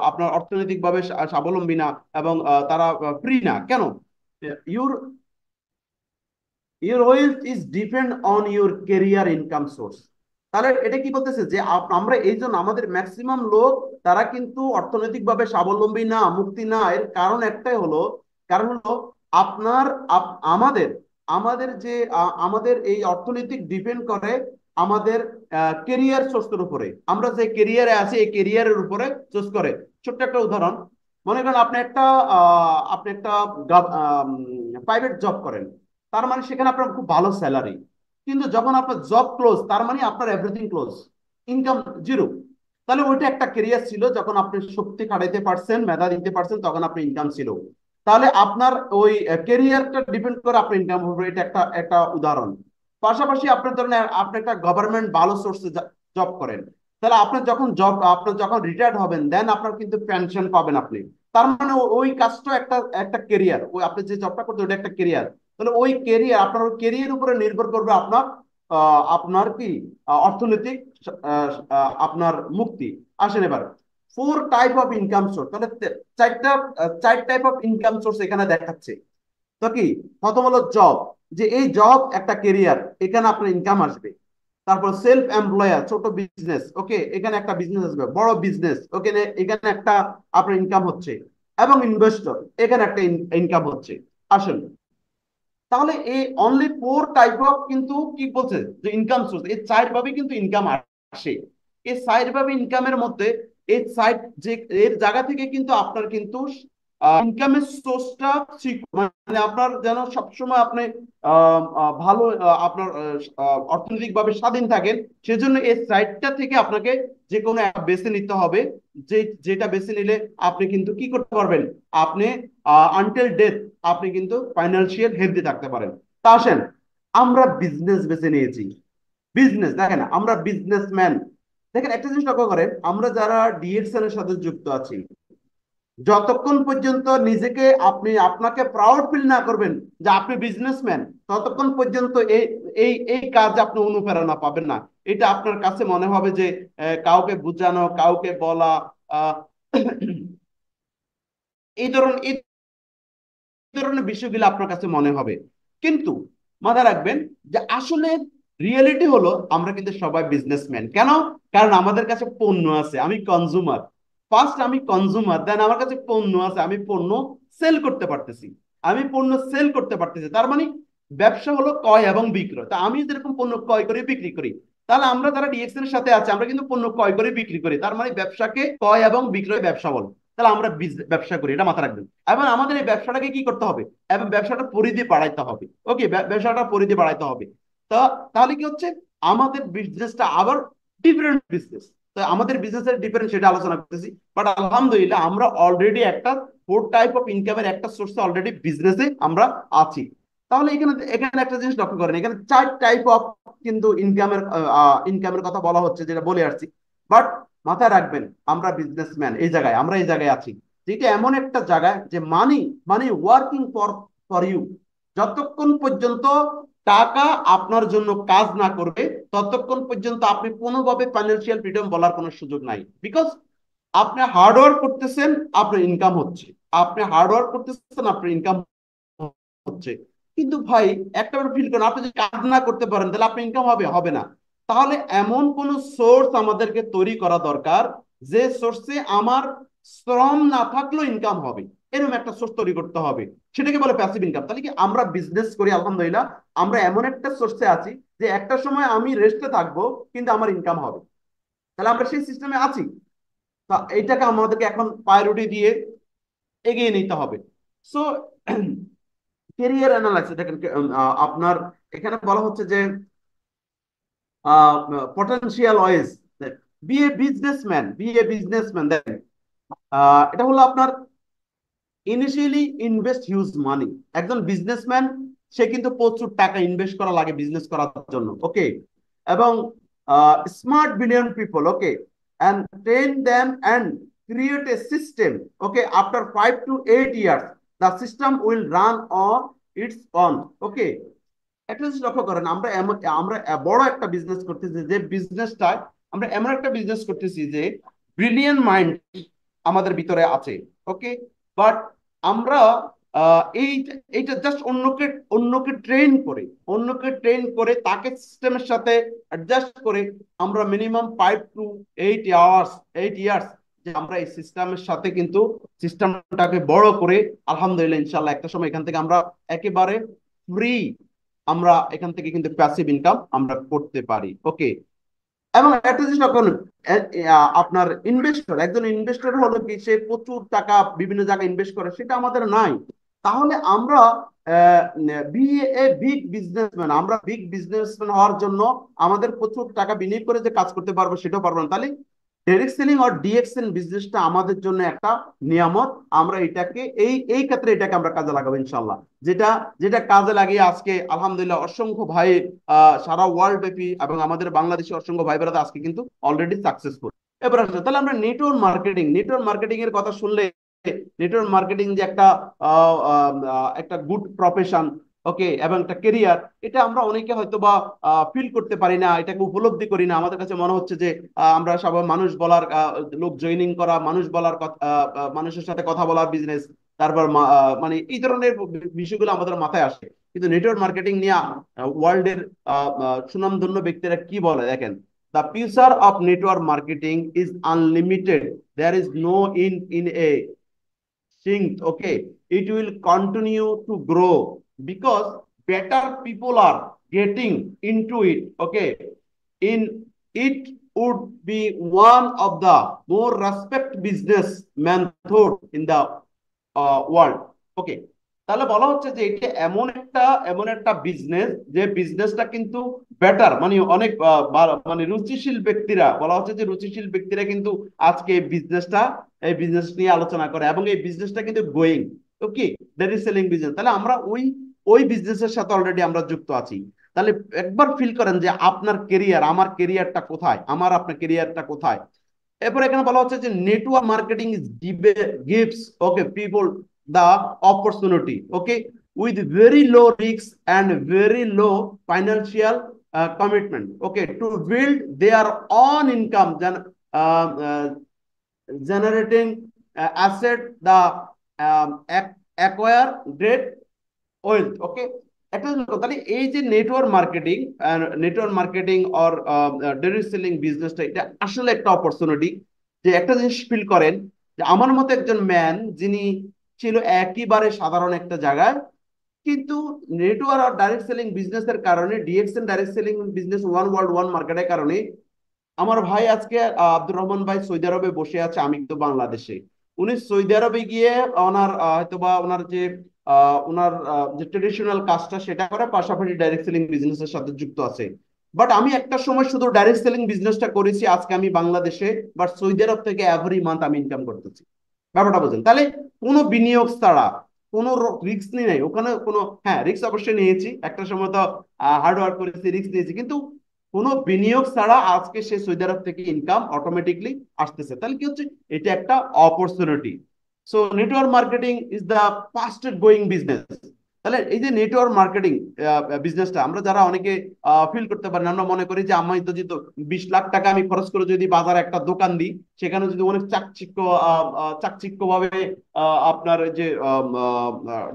আপনার অর্থনৈতিক ভাবে স্বাবলম্বী না, এবং তারা ফ্রি না কেন। Your your wealth is depend on your career income source. তাহলে এটা কি বলতেছে যে আমরা এই জন্য আমাদের ম্যাক্সিমাম লোক তারা কিন্তু অর্থনৈতিকভাবে স্বাবলম্বী না, মুক্তি না, এর কারণ একটাই হলো, কারণ হলো আপনার আমাদের আমাদের যে আমাদের এই অর্থনৈতিক ডিপেন্ড করে আমাদের কেরিয়ার সোর্সের উপরে। আমরা যে কেরিয়ারে আছি এই কেরিয়ারের উপরে চুজ করে। ছোট্ট একটা উদাহরণ, মনে করেন আপনি একটা প্রাইভেট জব করেন, তার মানে সেখানে আপনার খুব ভালো স্যালারি, কিন্তু যখন আপনার জব ক্লোজ, তার মানে আপনার এভরিথিং ক্লোজ, ইনকাম জিরো। তাহলে ওইটা একটা কেরিয়ার ছিল, যখন আপনি শক্তি খাটাইতে পারছেন, মেধা দিতে পারছেন, তখন আপনার ইনকাম ছিল। তাহলে আপনার ওই কেরিয়ারটা ডিপেন্ড করে আপনার ইনকাম হবে, এটা একটা একটা উদাহরণ। পাশাপাশি আপনার ধরেন আপনি একটা গভর্নমেন্ট ভালো সোর্সে জব করেন, তাহলে আপনার যখন রিটায়ার্ড হবেন, দেন আপনার কিন্তু পেনশন পাবেন আপনি। তার মানে ওই কাজটা একটা একটা কেরিয়ার, ওই আপনি যে জবটা করতে ওটা একটা কেরিয়ার। তাহলে ওই কেরিয়ার, আপনার ওই কেরিয়ার উপরে নির্ভর করবে আপনার আপনার কি অর্থনৈতিক আপনার মুক্তি। আসেন এবার, four type of income source, তাহলে চারটা চার টাইপ অফ ইনকাম সোর্স এখানে দেখাচ্ছে। তো কি, প্রথম হলো জব, যে এই জব একটা কেরিয়ার, এখানে আপনার ইনকাম আসবে। তারপর সেলফ এমপ্লয়ার, ছোট বিজনেস, ওকে, এখানে একটা বিজনেস আসবে। বড় বিজনেস, ওকে, এখানে একটা আপনার ইনকাম হচ্ছে। এবং ইনভেস্টর, এখানে একটা ইনকাম হচ্ছে। আসুন, তাহলে এই অনলি ফোর টাইপ অফ কিন্তু কি বলছে যে ইনকাম সোর্স, এই চার ভাবে কিন্তু ইনকাম আসে। এই চার ভাবে ইনকামের মধ্যে এই সাইড যে এর জায়গা থেকে কিন্তু আপনার কিন্তু ইনকামের সোর্সটা, মানে আপনার যেন সবসময় আপনি ভালো আপনার অর্থনৈতিক ভাবে স্বাধীন থাকেন, সেজন্য এই সাইডটা থেকে আপনাকে যে কোনো একটা বেছে নিতে হবে। যেটা বেছে নিলে আপনি কিন্তু কি করতে পারবেন, আপনি আনটিল ডেথ আপনি কিন্তু ফাইন্যান্সিয়াল হেলদি থাকতে পারেন। তা আসেন, আমরা বিজনেস বেছে নিয়েছি। বিজনেস দেখেন, আমরা বিজনেসম্যান। দেখেন একটা জিনিস লক্ষ্য করেন, আমরা যারা ডিএক্সএল এর সাথে যুক্ত আছি, যতক্ষণ পর্যন্ত নিজেকে আপনি আপনাকে প্রাউড ফিল না করবেন যে আপনি বিজনেসম্যান, ততক্ষণ পর্যন্ত এই এই এই কাজ আপনি অনুপ্রেরণা পাবেন না। এটা আপনার কাছে মনে হবে যে কাউকে বোঝানো, কাউকে বলা, আহ এই ধরনের বিষয়গুলো আপনার কাছে মনে হবে। কিন্তু মাথায় রাখবেন যে আসলে রিয়েলিটি হলো আমরা কিন্তু সবাই বিজনেসম্যান। কেন? কারণ আমাদের কাছে পণ্য আছে, আমি কনজুমার। ফার্স্ট আমি কনজুমার, দেন আমার কাছে পণ্য আছে, আমি পণ্য সেল করতে পারতেছি। আমি পণ্য সেল করতে পারতেছি, তার মানে ব্যবসা হলো ক্রয় এবং বিক্রয়। তা আমি যেরকম পণ্য ক্রয় করে বিক্রি করি, তাহলে আমরা যারা ডিএক্সএল এর সাথে আছি আমরা কিন্তু পণ্য ক্রয় করে বিক্রি করি, তার মানে ব্যবসাকে ক্রয় এবং বিক্রয় ব্যবসা বলে। তাহলে আমরা ব্যবসা করি, এটা মাথায় রাখবেন। এবং আমাদের এই ব্যবসাটাকে কি করতে হবে, এবং ব্যবসাটা পরিধি বাড়াইতে হবে। ওকে, ব্যবসাটা পরিধি বাড়াইতে হবে। তা তাহলে কি হচ্ছে, আমাদের বিজনেসটা আবার ডিফারেন্ট বিজনেস। তো আমাদের বিজনেসের ডিফারেন্ট সেটা আলোচনা করতেছি। বাট আলহামদুলিল্লাহ আমরা অলরেডি একটা ফোর টাইপ অফ ইনকামের একটা সোর্সে অলরেডি বিজনেসে আমরা আছি। তাহলে এখানে এখানে একটা জিনিস লক্ষ্য করেন, এখানে চার টাইপ অফ কিন্তু ইনকামের কথা বলা হচ্ছে, যেটা বলে আসছি। বাট মাথায় রাখবেন, আমরা বিজনেসম্যান, এই জায়গায় আমরা এই জায়গায় আছি, যেটা এমন একটা জায়গা যে মানি মানি ওয়ার্কিং ফর ফর ইউ। যতক্ষণ পর্যন্ত টাকা আপনার জন্য কাজ না করবে, ততক্ষণ পর্যন্ত আপনি কোনোভাবে ফাইন্যান্সিয়াল ফ্রিডম বলার কোনো সুযোগ নাই। বিকজ আপনি হার্ডওয়ার্ক করতেছেন, আপনার ইনকাম হচ্ছে। আপনি হার্ডওয়ার্ক করতেছেন, আপনার ইনকাম হচ্ছে। কিন্তু ভাই একটা ফিল করেন, আপনি যদি কাজ না করতে পারেন তাহলে আপনার ইনকাম হবে হবে না। তাহলে এমন কোন সোর্স আমাদেরকে তৈরি করা দরকার, যে সোর্সে আমার শ্রম না থাকলেও ইনকাম হবে। এরকম একটা সোর্স তৈরি করতে হবে, সেটাকে বলে প্যাসিভ ইনকাম। তাহলে কি আমরা বিজনেস করি, আলহামদুলিল্লাহ আমরা এমন একটা সোর্সে আছি যে একটা সময় আমি রেস্টে থাকবো কিন্তু আমার ইনকাম হবে। তাহলে আমরা সেই সিস্টেমে আছি। তা এইটাকে আমাদেরকে এখন প্রায়োরিটি দিয়ে এগিয়ে নিতে হবে। সো কেরিয়ার অ্যানালাইসিস দেখেন, আপনার এখানে বলা হচ্ছে যে potential ways, be a businessman দেখেন, এটা হলো আপনার ইনিশিয়ালি ইনভেস্ট হিউজ মানি। একজন বিজনেসম্যান, সে কিন্তু প্রচুর টাকা ইনভেস্ট করা লাগে বিজনেস করার জন্য, ওকে। এবং smart billion people, okay, and train them and create a system, okay, after 5 to 8 years the system will run on its own, okay। একটা জিনিস লক্ষ্য করেন, আমরা বড় একটা বিজনেস করতেছি, যে বিজনেসটা আমরা এমন একটা বিজনেস করতেছি যে ব্রিলিয়ান্ট মাইন্ড আমাদের ভিতরে আছে, ওকে। বাট আমরা এইটা জাস্ট অন্যকে ট্রেন করে তাকে সিস্টেমের সাথে অ্যাডজাস্ট করে আমরা মিনিমাম 5 to 8 ইয়ার্স যে আমরা এই সিস্টেমের সাথে কিন্তু সিস্টেমটাকে বড় করে আলহামদুলিল্লাহ ইনশাল্লাহ একটা সময় এখান থেকে আমরা একেবারে ফ্রি, আমরা এখান থেকে কিন্তু প্যাসিভ ইনকাম আমরা করতে পারি, ওকে। এবং একটা জিনিস লক্ষ্য করুন, আপনার ইনভেস্টর, একজন ইনভেস্টর হলো কি, সে প্রচুর টাকা বিভিন্ন জায়গায় ইনভেস্ট করে, সেটা আমাদের নাই। তাহলে আমরা বি এ বিগ বিজনেসম্যান, আমরা বিগ বিজনেসম্যান হওয়ার জন্য আমাদের প্রচুর টাকা বিনিয়োগ করে যে কাজ করতে পারবো সেটাও পারবো না। তাহলে ডাইরেক্ট সেলিং আর ডিএক্সএল বিজনেসটা আমাদের জন্য একটা নিয়ামত। আমরা এটাকে এই এই ক্ষেত্রে এটাকে আমরা কাজে লাগাবো ইনশাল্লাহ। যেটা যেটা কাজে লাগিয়ে আজকে আলহামদুলিল্লাহ অসংখ্য ভাই সারা ওয়ার্ল্ড ব্যাপী এবং আমাদের বাংলাদেশে অসংখ্য ভাই বোনেরা আজকে কিন্তু অলরেডি সাকসেসফুল। এবার আসলে তাহলে আমরা নেটওয়ার্ক মার্কেটিং এর কথা শুনলে, নেটওয়ার্ক মার্কেটিং যে একটা একটা গুড প্রফেশন, ওকে, এবং একটা কেরিয়ার, এটা আমরা অনেকে হয়তো বা ফিল করতে পারি না, এটাকে উপলব্ধি করি না। আমাদের কাছে মনে হচ্ছে যে আমরা সবাই মানুষ বলার লোক জয়েনিং করা, মানুষ বলার কথা, মানুষের সাথে কথা বলার বিজনেস, তারপর মানে এই ধরনের বিষয়গুলো আমাদের মাথায় আসে। কিন্তু নেটওয়ার্ক মার্কেটিং নিয়ে ওয়ার্ল্ডের সুনামধন্য ব্যক্তিরা কি বলে দেখেন, the future of network marketing is unlimited, there is no in a strength. Okay, it will continue to grow because better people are getting into it. Okay, in it would be one of the more respect business method in the world. Okay, তাহলে বলা হচ্ছে যে এটা এমন একটা business, যে বিজনেসটা কিন্তু বেটার, মানে অনেক মানে রুচিশীল ব্যক্তিরা, বলা হচ্ছে যে রুচিশীল ব্যক্তিরা কিন্তু আজকে এই বিজনেস নিয়ে আলোচনা করে, এবং এই বিজনেসটা কিন্তু going. Okay, that is selling business. তাহলে আমরা ওই ওই বিজনেসের সাথে অলরেডি আমরা যুক্ত আছি। তাহলে একবার ফিল করেন যে আপনার কেরিয়ার, আমার কেরিয়ারটা কোথায়, আমার আপনার কেরিয়ারটা কোথায়। এরপর এখানে বলা হচ্ছে যে network marketing gives okay people the opportunity, okay, with very low risks and very low financial commitment, okay, to build their own income, uh, generating asset, the acquire great wealth, okay। একটা জিনিস বলো, তাহলে এই যে network marketing or direct selling বিজনেসটা, এটা আসলে একটা অপরচুনিটি। যে একটা জিনিস ফিল করেন যে আমার মতো একজন ম্যান, যিনি ছিল একেবারে সাধারণ একটা জায়গায়, কিন্তু নেটওয়ার্ক আর ডাইরেক্ট সেলিং বিজনেসের কারণে, DXN direct selling business, one world one মার্কেটের কারণে আমার ভাই আজকে আব্দুর রহমান ভাই সৌদি আরবে বসে আছে, আমি তো বাংলাদেশে। উনি সৌদি আরবে গিয়ে ওনার হয়তোবা ওনার যে ট্রেডিশনাল কাজটা সেটা করে, পাশাপাশি ডাইরেক্ট সেলিং বিজনেসের সাথে যুক্ত আছে। বাট আমি একটা সময় শুধু ডাইরেক্ট সেলিং বিজনেসটা করেছি, আজকে আমি বাংলাদেশে, বাট সৌদি আরব থেকে এভরি মান্থ আমি ইনকাম করতেছি। ব্যাপারটা বুঝেন? তাহলে কোনো বিনিয়োগ ছাড়া, কোনো রিস্ক নেই ওখানে, কোনো, হ্যাঁ রিস্ক অবশ্যই নিয়েছি, একটা সময় তো হার্ড ওয়ার্ক করেছি, রিস্ক নিয়েছি, কিন্তু কোনো বিনিয়োগ ছাড়া আজকে সে সৌদি আরব থেকে ইনকাম অটোমেটিকলি আসতেছে। তাহলে কি হচ্ছে, এটা একটা opportunity. So network marketing is the fastest going business. তাহলে এই যে নেটওয়ার্ক মার্কেটিং বিজনেসটা আমরা যারা অনেকে ফিল করতে পারি না, আমরা মনে করি যে আমি তো যেহেতু 20 লাখ টাকা আমি খরচ করে যদি বাজারে একটা দোকান দিই, সেখানে যদি অনেক চাকচিক্য ভাবে আপনার যে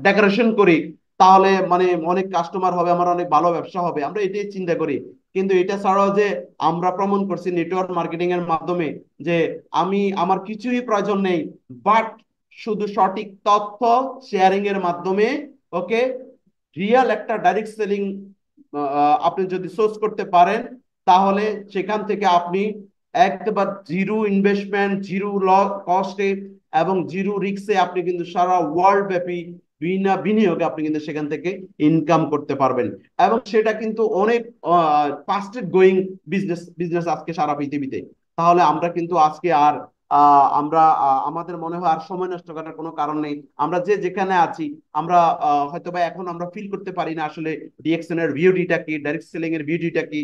ডেকোরেশন করি, তাহলে মানে অনেক কাস্টমার হবে, আমার অনেক ভালো ব্যবসা হবে, আমরা এটাই চিন্তা করি। কিন্তু এটা ছাড়াও যে আমরা প্রমাণ করছি নেটওয়ার্ক মার্কেটিং এর মাধ্যমে যে আমার কিছুই প্রয়োজন নেই, বাট শুধু সঠিক তথ্য শেয়ারিং এর মাধ্যমে, ওকে, রিয়েল একটা ডাইরেক্ট সেলিং আপনি যদি সোর্স করতে পারেন, তাহলে সেখান থেকে আপনি একবার জিরো ইনভেস্টমেন্ট, জিরো কস্টে এবং জিরো রিস্কে আপনি কিন্তু সারা ওয়ার্ল্ড ব্যাপী বিনা বিনিয়োগে আপনি কিন্তু সেখান থেকে ইনকাম করতে পারবেন। এবং সেটা কিন্তু অনেক ফাস্টেস্ট গোয়িং বিজনেস আজকে সারা পৃথিবীতে। তাহলে আমরা কিন্তু আজকে আর আমাদের মনে হয় আর সময় নষ্ট করার কোনো কারণ নেই। আমরা যে যেখানে আছি, আমরা হয়তোবা এখন আমরা ফিল করতে পারি না আসলে ডিএক্সএন এর বিউটিটা কি, ডাইরেক্ট সেলিং এর বিউটিটা কি,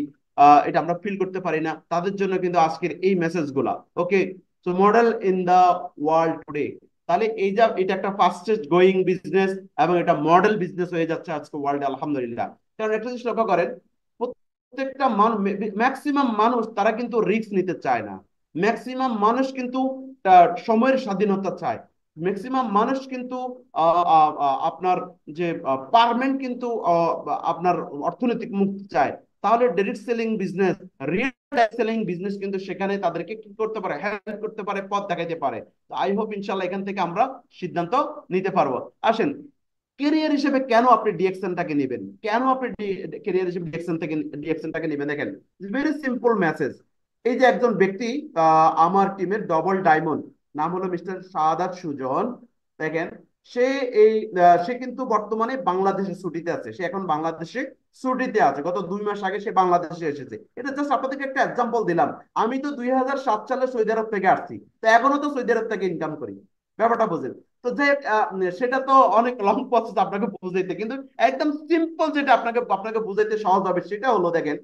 এটা আমরা ফিল করতে পারি না। তাদের জন্য কিন্তু আজকের এই মেসেজ গুলা, okay. So model in the world today, তাহলে এটা একটা ফাস্টেস্ট গোয়িং বিজনেস, এবং এটা মডেল বিজনেস হয়ে যাচ্ছে আজকে ওয়ার্ল্ডে, আলহামদুলিল্লাহ। কারণ একটা জিনিস লক্ষ্য করেন, প্রত্যেকটা ম্যাক্সিমাম মানুষ তারা কিন্তু রিস্ক নিতে চায় না। ম্যাক্সিমাম মানুষ কিন্তু সময়ের স্বাধীনতা চায়। ম্যাক্সিমাম মানুষ কিন্তু আপনার যে পারমানেন্ট কিন্তু আপনার অর্থনৈতিক মুক্তি চায়। তাহলে direct selling business, real selling business কিন্তু সেখানে তাদেরকে কি করতে পারে, হেল্প করতে পারে, পথ দেখাইতে পারে। আই হোপ ইনশাল্লাহ এখান থেকে আমরা সিদ্ধান্ত নিতে পারবো। আসেন, কেরিয়ার হিসেবে কেন আপনি ডিএক্সএনটাকে নেবেন, কেন আপনি কেরিয়ার হিসেবে ডিএক্সএনটাকে নেবেন, দেখেন ভেরি সিম্পল মেসেজ। এই যে একজন ব্যক্তি আমার টিমের ডবল ডায়মন্ড, নাম হলো মিস্টার শাহাদাত সুজন। দেখেন, সে এই সে কিন্তু বর্তমানে বাংলাদেশে ছুটিতে আছে, সে এখন বাংলাদেশে ছুটিতে আছে, গত 2 মাস আগে সে বাংলাদেশে এসেছে। এটা জাস্ট আপনাদেরকে একটা এক্সাম্পল দিলাম। আমি তো 2007 সালে সৌদি আরব থেকে আসছি, তো এখনো তো সৌদি আরব থেকে ইনকাম করি। ব্যাপারটা বুঝেন? তো যে সেটা তো অনেক লং প্রসেস আপনাকে বুঝাইতে, কিন্তু একদম সিম্পল যেটা আপনাকে আপনাকে বুঝাইতে সহজ হবে সেটা হলো, দেখেন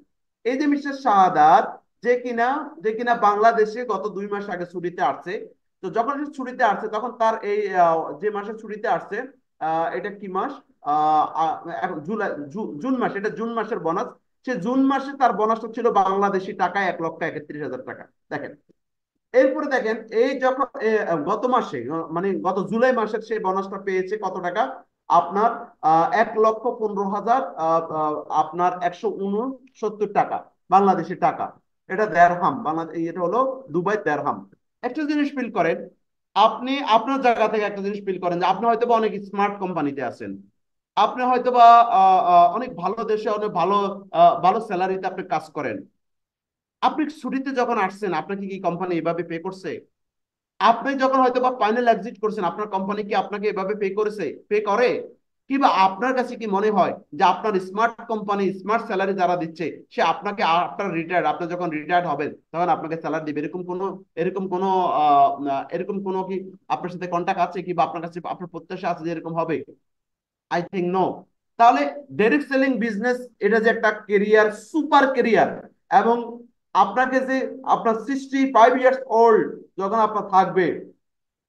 এই যে মিস্টার শাহাদাত, যে কিনা বাংলাদেশে গত 2 মাস আগে ছুটিতে আসছে। তো যখন সে ছুটিতে আসছে, তখন তার এই যে মাসে ছুটিতে আসছে, এটা কি মাস, এখন জুলাই জুন মাস, এটা জুন মাসের বোনাস। সে জুন মাসে তার বোনাসটা ছিল বাংলাদেশি টাকায় 1,31,000 টাকা। দেখেন, এরপরে দেখেন এই যখন গত মাসে মানে গত জুলাই মাসের সেই বোনাসটা পেয়েছে কত টাকা? আপনার 1,15,000, আপনার 169 টাকা বাংলাদেশি টাকা। এটা দেড়হাম, বাংলাদেশ, এটা হলো দুবাই দেড়হাম। একটা জিনিস ফিল করেন, আপনি আপনার জায়গা থেকে একটা জিনিস ফিল করেন যে আপনি হয়তো বা অনেক স্মার্ট কোম্পানিতে আছেন, আপনি হয়তো বা অনেক ভালো দেশে অনেক ভালো ভালো স্যালারিতে আপনি কাজ করেন। আপনি ছুটিতে যখন আসছেন, আপনাকে কি কোম্পানি এভাবে পে করছে? আপনি যখন হয়তো বা ফাইনাল এক্সিট করছেন, আপনার কোম্পানি কি আপনাকে এভাবে পে করেছে, পে করে? কিংবা আপনার কাছে কি মনে হয় যে আপনার স্মার্ট কোম্পানি স্মার্ট স্যালারি যারা দিচ্ছে, সে আপনাকে আপনার রিটায়ার্ড, আপনি যখন রিটায়ার্ড হবেন তখন আপনাকে স্যালারি দিবে? এরকম কোনো এরকম কোনো কি আপনার সাথে কন্ট্যাক্ট আছে, কিংবা আপনার কাছে আপনার প্রত্যাশা আছে যে এরকম হবে? I think no. তাহলে ডাইরেক্ট সেলিং বিজনেস, এটা যে একটা কেরিয়ার, সুপার কেরিয়ার, এবং আপনাকে যে আপনার 65 ইয়ার্স ওল্ড যখন আপনার থাকবে,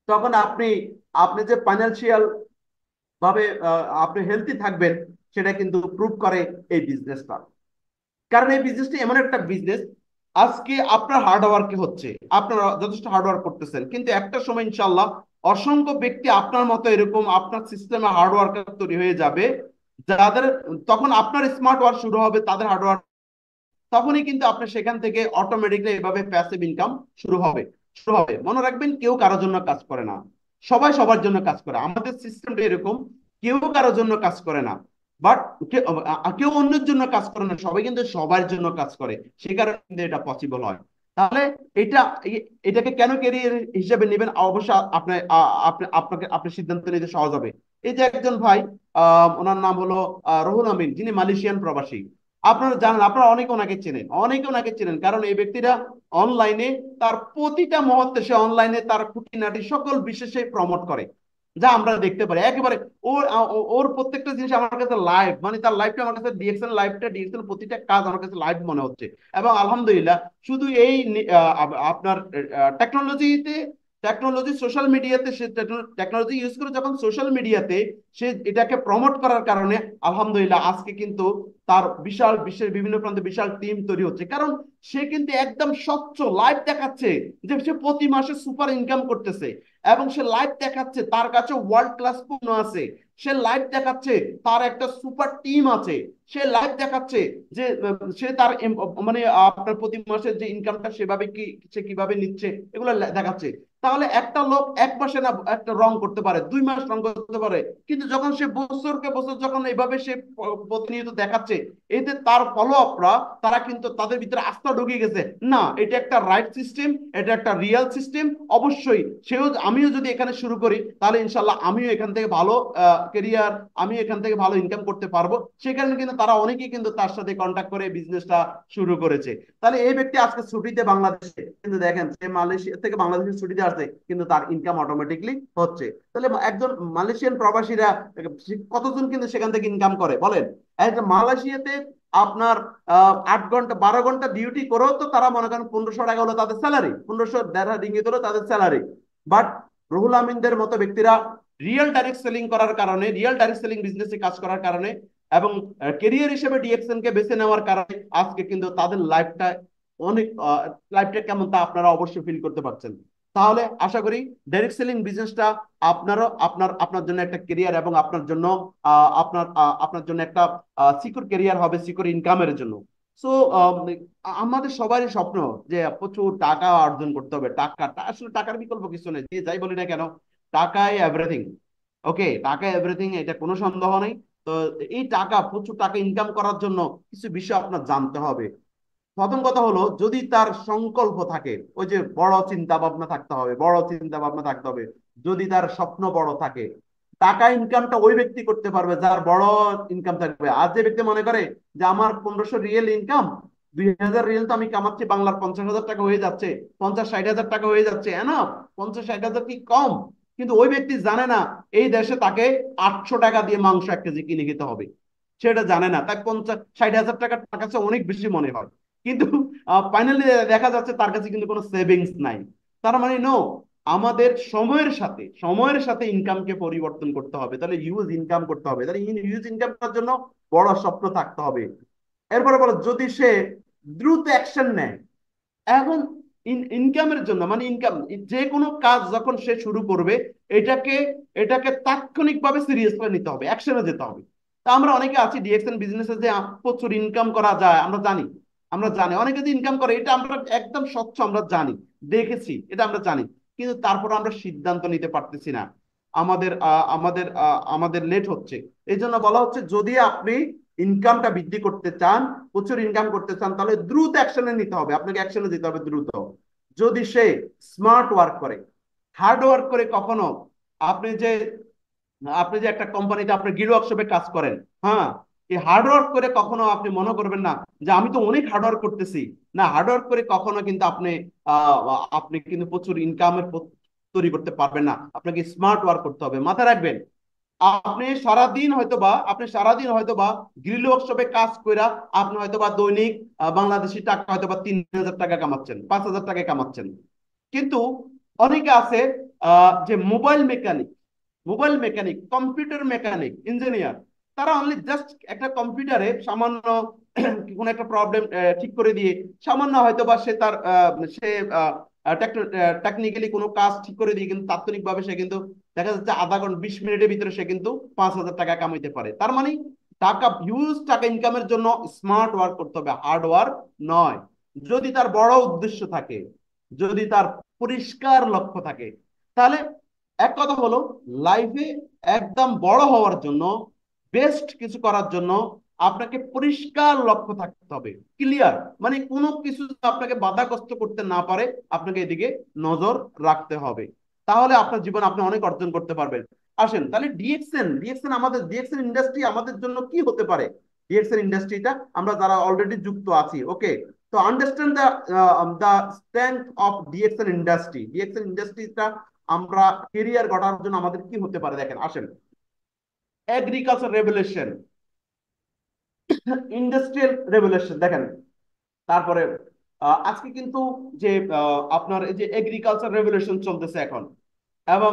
তখন আপনি আপনি যে ফাইন্যান্সিয়াল ভাবে আপনি হেলথি থাকবেন, সেটা কিন্তু প্রুভ করে এই বিজনেসটা। কারণ এই বিজনেসটা এমন একটা বিজনেস, আজকে আপনার হার্ড ওয়ার্কে হচ্ছে, আপনারা যথেষ্ট হার্ড ওয়ার্ক করতেছেন, কিন্তু একটা সময় ইনশাল্লাহ অসংখ্য ব্যক্তি আপনার মতো এরকম আপনার সিস্টেমে হার্ড ওয়ার্কার তৈরি হয়ে যাবে, যাদের তখন আপনার স্মার্ট ওয়ার্ক শুরু হবে, তাদের হার্ড ওয়ার্ক, তখনই কিন্তু আপনার সেখান থেকে অটোমেটিকলি এভাবে প্যাসিভ ইনকাম শুরু হবে। মনে রাখবেন, কেউ কারোর জন্য কাজ করে না, সবাই সবার জন্য কাজ করে। আমাদের সিস্টেমটা এরকম, কেউ কারোর জন্য কাজ করে না, বাট কেউ অন্যের জন্য কাজ করে না, সবাই কিন্তু সবার জন্য কাজ করে। সে কারণে কিন্তু এটা পসিবল হয়। তাহলে এটা এটাকে কেন ক্যারিয়ার হিসেবে নেবেন, অবশ্যই আপনার সিদ্ধান্ত নিতে সহজ হবে। এই যে একজন ভাই, ওনার নাম হলো রুহুল আমিন, যিনি মালয়েশিয়ান প্রবাসী। আপনারা জানেন, আপনারা অনেকে ওনাকে চেনেন, কারণ এই ব্যক্তিরা অনলাইনে তার প্রতিটা মুহূর্তে, সে অনলাইনে তার খুঁটিনাটি সকল বিশেষে প্রমোট করে, যা আমরা দেখতে পারি একেবারে। ওর প্রত্যেকটা জিনিস আমার কাছে লাইভ, মানে তার লাইফটা আমার কাছে ডিএক্সএল প্রতিটা কাজ আমার কাছে লাইভ মনে হচ্ছে। এবং আলহামদুলিল্লাহ, শুধু এই আপনার টেকনোলজিতে টেকনোলজি সোশ্যাল মিডিয়াতে, সে টেকনোলজি ইউজ করে যখন সোশ্যাল মিডিয়াতে সে এটাকে প্রমোট করার কারণে আলহামদুলিল্লাহ আজকে কিন্তু তার বিশাল, বিশ্বের বিভিন্ন প্রান্তে বিশাল টিম তৈরি হচ্ছে। কারণ সে কিন্তু একদম স্বচ্ছ লাইভ দেখাচ্ছে যে সে প্রতি মাসে সুপার ইনকাম করতেছে, এবং সে লাইভ দেখাচ্ছে তার কাছে ওয়ার্ল্ড ক্লাস পণ্য আছে, সে লাইভ দেখাচ্ছে তার একটা সুপার টিম আছে, সে লাইভ দেখাচ্ছে যে সে তার মানে আপনার প্রতি মাসের যে ইনকামটা সেভাবে সে কিভাবে নিচ্ছে, এগুলো দেখাচ্ছে। তাহলে একটা লোক এক মাসে না একটা রং করতে পারে, 2 মাস রং করতে পারে, কিন্তু যখন সে বছরকে বছর যখন এইভাবে সে প্রতিনিয়ত দেখাচ্ছে, এতে তার ফলো আপরা, তারা কিন্তু তাদের ভিতরে আস্থা ঢুকে গেছে, না এটা একটা রাইট সিস্টেম, এটা একটা রিয়েল সিস্টেম। অবশ্যই আমিও যদি এখানে শুরু করি, তাহলে ইনশাল্লাহ আমিও এখান থেকে ভালো কেরিয়ার, আমি এখান থেকে ভালো ইনকাম করতে পারবো। সে কারণে কিন্তু তারা অনেকেই কিন্তু তার সাথে কন্ট্যাক্ট করে বিজনেসটা শুরু করেছে। তাহলে এই ব্যক্তি আজকে ছুটিতে বাংলাদেশে, কিন্তু দেখেন সে মালয়েশিয়া থেকে বাংলাদেশের ছুটিতে আসছে, কিন্তু তার ইনকাম অটোমেটিকলি হচ্ছে। তাহলে একজন মালয়েশিয়ান প্রবাসীরা কতজন কিন্তু সেখান থেকে ইনকাম করে বলেন? একটা মালয়েশিয়াতে আপনার 8 ঘন্টা 12 ঘন্টা ডিউটি করেও তো তারা মনে করেন 1,500 টাকা হলো তাদের স্যালারি, 1,500 দেড়হাম হলো তাদের স্যালারি। বাট রুহুল আমিনদের মতো ব্যক্তিরা রিয়েল ডাইরেক্ট সেলিং বিজনেসে কাজ করার কারণে, এবং কেরিয়ার হিসেবে ডিএক্সএন কে বেছে নেওয়ার কারণে আজকে কিন্তু তাদের অনেক লাইফটা কেমন তা আপনারা অবশ্যই ফিল করতে পারছেন। তাহলে আশা করি ডাইরেক্ট সেলিং বিজনেসটা আপনারও আপনার জন্য একটা কেরিয়ার, এবং আপনার জন্য আপনার জন্য একটা সিকিউর কেরিয়ার হবে, সিকিউর ইনকামের জন্য। সো আমাদের সবারই স্বপ্ন যে প্রচুর টাকা অর্জন করতে হবে। আসলে টাকার বিকল্প কিছু নেই, যে যাই বলি না কেন, টাকাই এভরিথিং। ওকে, টাকা এভরিথিং, এটা কোনো সন্দেহ নেই। তো এই প্রচুর টাকা ইনকাম করার জন্য কিছু বিষয় আপনার জানতে হবে। প্রথম কথা হলো, যদি তার সংকল্প থাকে, ওই যে বড় চিন্তা ভাবনা থাকতে হবে। যদি তার স্বপ্ন বড় থাকে, টাকা ইনকামটা ওই ব্যক্তি করতে পারবে যার বড় ইনকাম থাকবে। আর যে ব্যক্তি মনে করে যে আমার 1,500 রিয়েল ইনকাম, 2,000 রিয়েল তো আমি কামাচ্ছি, বাংলার 50,000 টাকা হয়ে যাচ্ছে, 50-60 হাজার টাকা হয়ে যাচ্ছে, এনাফ, 50-60 হাজার কি কম? কিন্তু ওই ব্যক্তি জানে না এই দেশে তাকে 800 টাকা দিয়ে মাংস 1 কেজি কিনে খেতে হবে। সেটা জানে না, তাই 50-60 হাজার টাকা তার কাছে অনেক বেশি মনে হয়। কিন্তু ফাইনালি দেখা যাচ্ছে তার কাছে কিন্তু কোনো সেভিংস নাই। তার মানে নো, আমাদের সময়ের সাথে ইনকামকে পরিবর্তন করতে হবে, তাহলে হিউজ ইনকাম করতে হবে, তাহলে হিউজ ইনকাম করার জন্য বড় স্বপ্ন থাকতে হবে। এরপরে বলো, যদি সে দ্রুত অ্যাকশন নেয়, এখন ইনকামের জন্য মানে ইনকাম, যে কোনো কাজ যখন সে শুরু করবে এটাকে এটাকে তাৎক্ষণিকভাবে সিরিয়াসলি নিতে হবে, অ্যাকশনে যেতে হবে। তা আমরা অনেকে আছি ডিএক্সএন বিজনেসে যে প্রচুর ইনকাম করা যায়, আমরা জানি অনেকে যে ইনকাম করে, এটা আমরা একদম স্বচ্ছ, আমরা জানি, দেখেছি, এটা আমরা জানি, কিন্তু তারপর আমরা সিদ্ধান্ত নিতে পারতেছি না, আমাদের লেট হচ্ছে। এই জন্য বলা হচ্ছে, যদি আপনি ইনকামটা বৃদ্ধি করতে চান, প্রচুর ইনকাম করতে চান, তাহলে দ্রুত অ্যাকশনে নিতে হবে, আপনাকে অ্যাকশনে যেতে হবে দ্রুত। যদি সে স্মার্ট ওয়ার্ক করে, হার্ড ওয়ার্ক করে, কখনো আপনি যে আপনি যে একটা কোম্পানিতে আপনি গিড ওয়ার্কশপে কাজ করেন, হ্যাঁ, এই হার্ড ওয়ার্ক করে কখনো আপনি মনে করবেন না যে আমি তো অনেক হার্ড ওয়ার্ক করতেছি। না, হার্ড ওয়ার্ক করে কখনো কিন্তু আপনি কিন্তু প্রচুর ইনকামের তৈরি করতে পারবেন না, আপনাকে স্মার্ট ওয়ার্ক করতে হবে। মাথায় রাখবেন, আপনি সারাদিন হয়তোবা গ্রিল ওয়ার্কশপে কাজ কইরা আপনি হয়তোবা দৈনিক বাংলাদেশি টাকা হয়তোবা 3,000 টাকা কামাচ্ছেন, 5,000 টাকা কামাচ্ছেন। কিন্তু অনেকে আছে যে mobile mechanic, computer mechanic, engineer, তারা অনলি জাস্ট একটা কম্পিউটারে সামান্য কোন একটা প্রবলেম ঠিক করে দিয়ে, সামান্য হয়তোবা সে তার সে টেকনিক্যালি কোনো কাজ ঠিক করে দিয়ে, কিন্তু তাৎক্ষণিকভাবে সে কিন্তু দেখা যাচ্ছে আধা ঘন্টা 20 মিনিটের ভিতরে সে কিন্তু 5,000 টাকা কামাইতে পারে। তার মানে হিউজ টাকা ইনকামের জন্য স্মার্ট ওয়ার্ক করতে হবে, হার্ড ওয়ার্ক নয়। যদি তার বড় উদ্দেশ্য থাকে, যদি তার পরিষ্কার লক্ষ্য থাকে, তাহলে এক কথা হলো, লাইফে একদম বড় হওয়ার জন্য, বেস্ট কিছু করার জন্য আপনাকে পরিষ্কার লক্ষ্য থাকতে হবে, ক্লিয়ার, মানে কোনো কিছু আপনাকে বাধাগ্রস্ত করতে না পারে, আপনাকে এদিকে নজর রাখতে হবে। তাহলে আপনার জীবন আপনি অনেক অর্জন করতে পারবেন। আসেন তাহলে ডিএক্সএন ইন্ডাস্ট্রি আমাদের জন্য কি হতে পারে। ডিএক্সএন ইন্ডাস্ট্রিটা আমরা যারা অলরেডি যুক্ত আছি, ওকে, তো understand the strength of DXN ইন্ডাস্ট্রিটা আমরা কেরিয়ার গড়ার জন্য আমাদের কি হতে পারে, দেখেন আসেন। এগ্রিকালচার রেভলিউশন, ইন্ডাস্ট্রিয়াল রেভলিউশন দেখেন। তারপরে আজকে কিন্তু যে আপনার এই যে এগ্রিকালচার রেভলিউশন চলতেছে এখন, এবং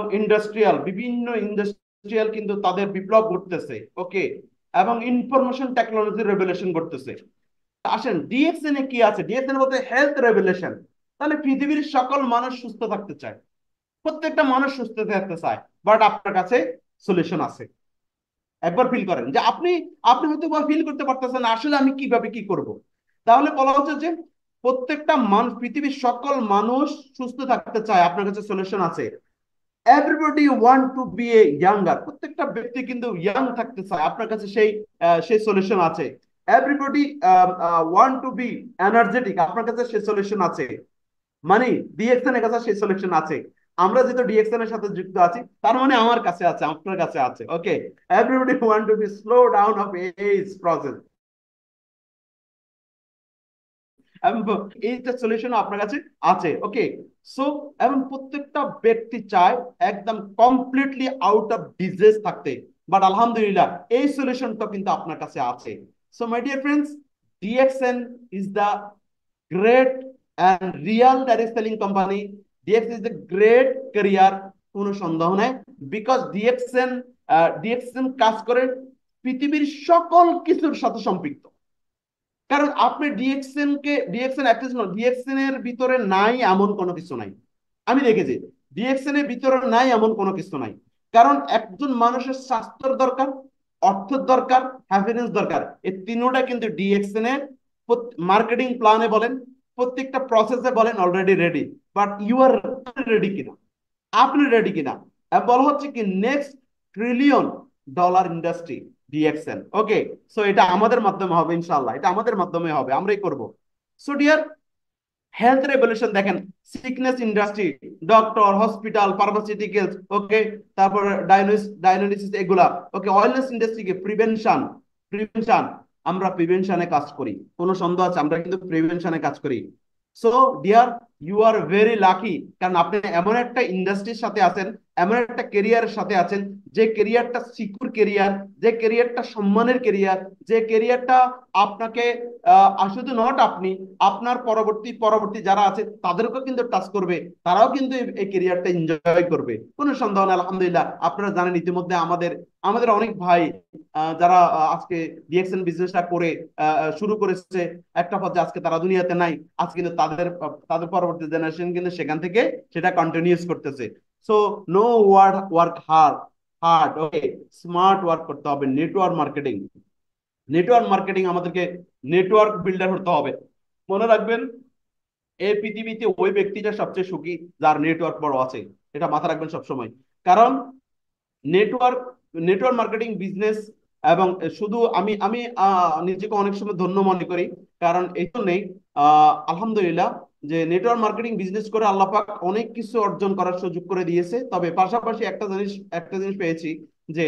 বিভিন্ন ইন্ডাস্ট্রিয়াল কিন্তু তাদের বিপ্লব ঘটতেছে, ওকে, এবং ইনফরমেশন টেকনোলজি রেভলিউশন ঘটতেছে। আসেন ডিএক্সএন এ কি আছে, ডিএক্সএন বলতে হেলথ রেভলিউশন। তাহলে পৃথিবীর সকল মানুষ সুস্থ থাকতে চায়, প্রত্যেকটা মানুষ সুস্থ থাকতে চায়, বাট আপনার কাছে সলিউশন আছে। একবার ফিল করেন যে আপনি আপনি হয়তো ফিল করতে পারতেছেন আসলে আমি কিভাবে কি করব। তাহলে বলা হচ্ছে যে প্রত্যেকটা মানুষ, পৃথিবীর সকল মানুষ সুস্থ থাকতে চায়, আপনার কাছে সলিউশন আছে। Everybody want to be a younger, প্রত্যেকটা ব্যক্তি কিন্তু ইয়াং থাকতে চায়, আপনার কাছে সেই সলিউশন আছে। Everybody want to be energetic, আপনার কাছে সেই সলিউশন আছে। মানে ডিএক্সএন এর কাছে সেই সলিউশন আছে। আমরা যেহেতু ডিএক্সএন এর সাথে যুক্ত আছি, তার মানে আমার কাছে আছে, আপনার কাছে আছে, okay. Everybody want to be slow down of age process, এইটা সলিউশন আপনার কাছে আছে, ওকে। সো এবং প্রত্যেকটা ব্যক্তি চায় একদম কমপ্লিটলি আউট অফ ডিজিজ থাকতে, বাট আলহামদুলিল্লাহ এই সলিউশনটা কিন্তু আপনার কাছে আছে। So my dear friends, DXN is the great and Real direct selling company. DXN is the great career, কোনো সন্দেহ নেই, বিকজ ডিএক্সএন কাজ করে পৃথিবীর সকল কিছুর সাথে সম্পৃক্ত। কারণ আপনি ডিএক্সএন এর ভিতরে নাই এমন কোনো কিছু নাই, আমি দেখেছি ডিএক্সএন এর ভিতরে নাই এমন কোনো কিছু নাই। কারণ একজন মানুষের স্বাস্থ্যের দরকার, অর্থের দরকার, হ্যাপিনেস দরকার, এই তিনটা কিন্তু ডিএক্সএন এর মার্কেটিং প্ল্যানে বলেন, প্রত্যেকটা প্রসেসে বলেন already ready. But you are ready কিনা, আপনি রেডি কিনা। বলা হচ্ছে কি next $1 trillion industry DXN, okay. So এটা আমাদের মাধ্যমে হবে ইনশাআল্লাহ, এটা আমাদের মাধ্যমে হবে, আমরাই করব। সো ডিয়ার, হেলথ রেভলিউশন দেখেন, sickness industry, doctor, hospital, pharmaceuticals, okay, তারপর ডায়াগনোসিস এগুলা, ওকে। ওয়েলনেস ইন্ডাস্ট্রিকে প্রিভেনশন, আমরা প্রিভেনশনে কাজ করি, কোনো সন্দেহ আছে, আমরা কিন্তু প্রিভেনশনে কাজ করি। So dear, you are very lucky, কারণ আপনি এমন একটা ইন্ডাস্ট্রির সাথে আছেন, এমন একটা কেরিয়ারের সাথে আছেন, যে কেরিয়ারটা সিকিউর কেরিয়ার, যে কেরিয়ারটা সম্মানের কেরিয়ার, যে কেরিয়ারটা আপনাকে শুধু নট আপনি, আপনার পরবর্তী পরবর্তী যারা আছে তাদেরকেও কিন্তু টাচ করবে, তারাও কিন্তু এই কেরিয়ারটা এনজয় করবে, কোনো সন্দেহ নেই। আলহামদুলিল্লাহ, আপনারা জানেন ইতিমধ্যে আমাদের আমাদের অনেক ভাই যারা আজকে ডিএক্সএন বিজনেসটা করে শুরু করেছে, একটা পর্যায়ে আজকে তারা দুনিয়াতে নাই, আজকে কিন্তু তাদের তাদের পরবর্তী জেনারেশন কিন্তু সেখান থেকে সেটা কন্টিনিউস করতেছে। So no word work hard hard okay, smart work করতে হবে। নেটওয়ার্ক মার্কেটিং, নেটওয়ার্ক মার্কেটিং আমাদেরকে নেটওয়ার্ক বিল্ডার হতে হবে। মনে রাখবেন, এই পৃথিবীতে ওই ব্যক্তিটা সবচেয়ে সুখী যার নেটওয়ার্ক বড় আছে, এটা মাথা রাখবেন সবসময়। কারণ নেটওয়ার্ক নেটওয়ার্ক মার্কেটিং বিজনেস, এবং শুধু আমি আমি নিজেকে অনেক সময় ধন্য মনে করি, কারণ এই জন্যই আলহামদুলিল্লাহ যে নেটওয়ার্ক মার্কেটিং বিজনেস করে আল্লাহ পাক অনেক কিছু অর্জন করার সুযোগ করে দিয়েছে। তবে পাশাপাশি একটা জিনিস পেয়েছি, যে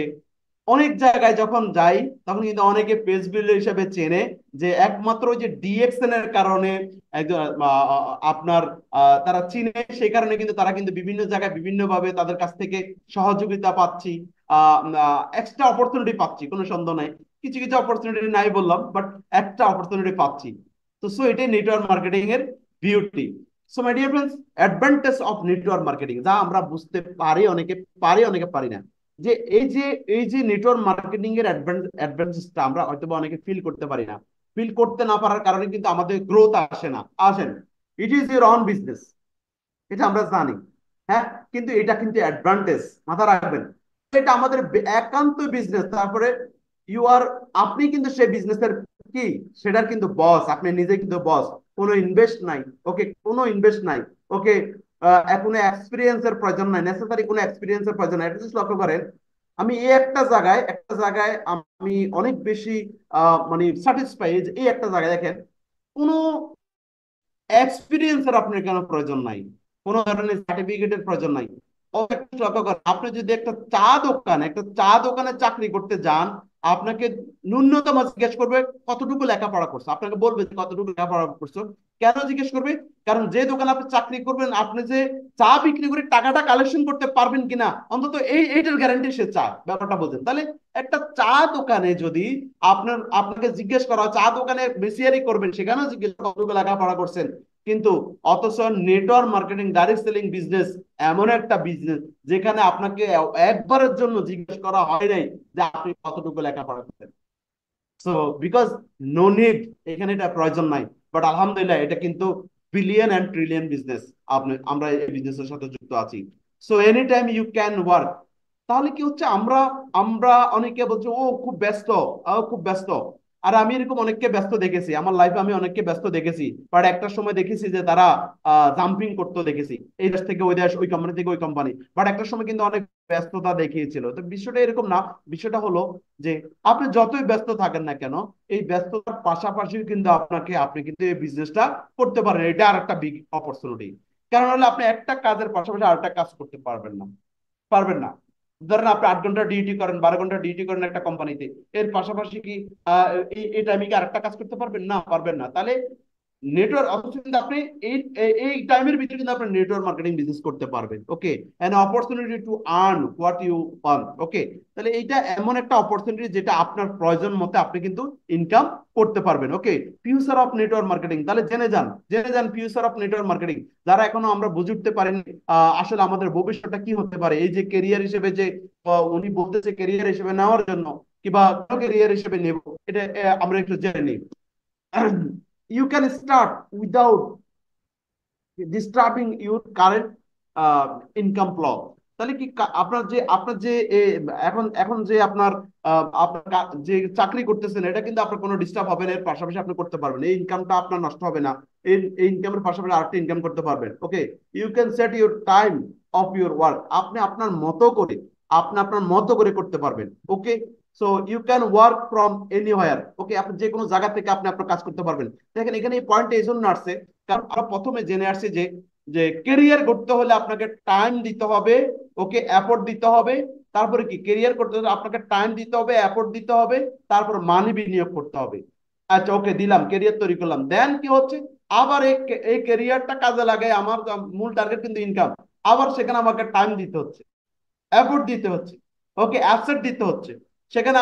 অনেক জায়গায় যখন যাই তখন কিন্তু অনেকে পেজ বিল্ডার হিসেবে চেনে, যে একমাত্র ওই যে ডিএক্সএন এর কারণে একজন আপনার তারা চিনে, সেই কারণে কিন্তু তারা কিন্তু বিভিন্ন জায়গায় বিভিন্ন ভাবে তাদের কাছ থেকে সহযোগিতা পাচ্ছি, এক্সট্রা অপরচুনিটি পাচ্ছি, কোনো সন্দেহ নাই। কিছু কিছু অপরচুনিটি নাই বললাম, বাট একটা অপরচুনিটি পাচ্ছি। তো সো এটাই নেটওয়ার্ক মার্কেটিং এর beauty. So my dear friends, advantage of network marketing যা আমরা বুঝতে পারি, অনেকে পারি অনেকে পারি না, যে এই যে নেটওয়ার্ক মার্কেটিং এর অ্যাডভান্টেজটা আমরা হয়তো বা অনেকে ফিল করতে পারি না। ফিল করতে না পারার কারণে কিন্তু আমাদের গ্রোথ আসে না, আসেন। It is your on business, এটা আমরা জানি, হ্যাঁ, কিন্তু এটা কিন্তু অ্যাডভান্টেজ, মাথা রাখবেন। এটা আমাদের একান্ত বিজনেস। তারপরে ইউ আর, আপনি কিন্তু সেই বিজনেসের কি, সেটার কিন্তু বস, আপনি নিজে কিন্তু বস। কোনো ইনভেস্ট নাই, ওকে, কোনো ইনভেস্ট নাই, ওকে, কোনো এক্সপিরিয়েন্সের প্রয়োজন নাই, নেসেসারি কোনো এক্সপিরিয়েন্সের প্রয়োজন নাই। এটা just লক্ষ্য করেন, আমি এই একটা জায়গায় আমি অনেক বেশি মানে স্যাটিসফাই, এই একটা জায়গায় দেখেন, কোনো এক্সপিরিয়েন্সের আপনার কেন প্রয়োজন নাই, কোনো ধরনের সার্টিফিকেটের প্রয়োজন নাই। আপনি যদি একটা চা দোকানে চাকরি করতে যান, আপনাকে ন্যূনতম জিজ্ঞেস করবে কতটুকু লেখাপড়া করছো, আপনাকে বলবে যে কতটুকু লেখাপড়া করছো। কেন জিজ্ঞেস করবে? কারণ যে দোকানে আপনি চাকরি করবেন, আপনি যে চা বিক্রি করে টাকাটা কালেকশন করতে পারবেন কিনা, অন্তত এইটার গ্যারান্টি সে চায়। ব্যাপারটা বোঝেন তাহলে? একটা চা দোকানে যদি আপনাকে জিজ্ঞেস করা হয়, চা দোকানে বেসিয়ারি করবেন, সেখানেও জিজ্ঞেস কতটুকু লেখাপড়া করছেন। কিন্তু অথচ network marketing, direct selling business এমন একটা বিজনেস যেখানে আপনাকে একবারের জন্য জিজ্ঞেস করা হয় নাই যে আপনি কতটুকু লেখাপড়া করতেন। সো বিকজ নো নিড, এখানে এটা প্রয়োজন নাই। বাট আলহামদুলিল্লাহ এটা কিন্তু বিলিয়ন অ্যান্ড ট্রিলিয়ন বিজনেস, আমরা এই বিজনেসের সাথে যুক্ত আছি। So any time you can work. তাহলে কি হচ্ছে, আমরা আমরা অনেকে বলছে ও খুব ব্যস্ত, ও খুব ব্যস্ত। আর আমি এরকম অনেককে ব্যস্ত দেখেছি আমার লাইফে, আমি অনেককে ব্যস্ত দেখেছি, বাট একটা সময় দেখেছি যে তারা জাম্পিং করতে দেখেছি, এই দেশ থেকে ওই দেশ, ওই কোম্পানি থেকে ওই কোম্পানি। বাট একটা সময় কিন্তু অনেক ব্যস্ততা দেখিয়েছিল। তো বিষয়টা এরকম না, বিষয়টা হলো যে আপনি যতই ব্যস্ত থাকেন না কেন, এই ব্যস্ততার পাশাপাশি কিন্তু আপনি কিন্তু এই বিজনেসটা করতে পারেন। এটা আর একটা বিগ অপরচুনিটি। কারণ হলে আপনি একটা কাজের পাশাপাশি আরেকটা কাজ করতে পারবেন না, পারবেন না। ধরেন আপনি 8 ঘন্টা ডিউটি করেন, 12 ঘন্টা ডিউটি করেন একটা কোম্পানিতে, এর পাশাপাশি কি আহ এই টাইমে কি আরেকটা কাজ করতে পারবেন? না, পারবেন না। তাহলে নেটওয়ার্ক, অথচ কিন্তু আপনি এই এই টাইমের ভিতরে কিন্তু আপনি নেটওয়ার্ক মার্কেটিং বিজনেস করতে পারবেন। Okay, an opportunity to earn what you earn. Okay, তাহলে এইটা এমন একটা অপরচুনিটি যেটা আপনার প্রয়োজন মতে আপনি কিন্তু ইনকাম করতে পারবেন। ওকে, ফিউচার অফ নেটওয়ার্ক মার্কেটিং, তাহলে জেনে যান ফিউচার অফ নেটওয়ার্ক মার্কেটিং। যারা এখনো আমরা বুঝে উঠতে পারিনি আসলে আমাদের ভবিষ্যৎটা কি হতে পারে, এই যে কেরিয়ার হিসেবে যে উনি বলতেছে কেরিয়ার হিসেবে নেওয়ার জন্য, কিংবা কেরিয়ার হিসেবে নেব, এটা আমরা একটু জেনে নিই। You can start without disturbing your current income flow। তাহলে কি আপনার যে এখন এখন যে আপনার যে চাকরি করতেছেন, এটা কিন্তু আপনার কোনো ডিস্টার্ব হবে না, এর পাশাপাশি আপনি করতে পারবেন, এই ইনকামটা আপনার নষ্ট হবে না, এই ইনকামের পাশাপাশি আরেকটা ইনকাম করতে পারবেন। Okay, you can set your time of your work, আপনি আপনার মতো করে করতে পারবেন। Okay, so you can work from anywhere. Okay, আপনি যে কোনো জায়গা থেকে আপনি আপনার কাজ করতে পারবেন। দেখেন এখানে এই পয়েন্টটা এই জন্য আসছে, কারণ আমরা প্রথমে জেনে আসছি যে যে কেরিয়ার করতে হলে আপনাকে টাইম দিতে হবে, ওকে, এফোর্ট দিতে হবে। তারপরে কি, কেরিয়ার করতে হলে আপনাকে টাইম দিতে হবে, এফোর্ট দিতে হবে, তারপর মানি বিনিয়োগ করতে হবে। আচ্ছা, ওকে, দিলাম, কেরিয়ার তৈরি করলাম, দেন কি হচ্ছে, আবার এই ক্যারিয়ারটা কাজে লাগাই, আমার মূল টার্গেট কিন্তু ইনকাম, আবার সেখানে আমাকে টাইম দিতে হচ্ছে, এফোর্ট দিতে হচ্ছে, ওকে, অ্যাসেট দিতে হচ্ছে, সেখানে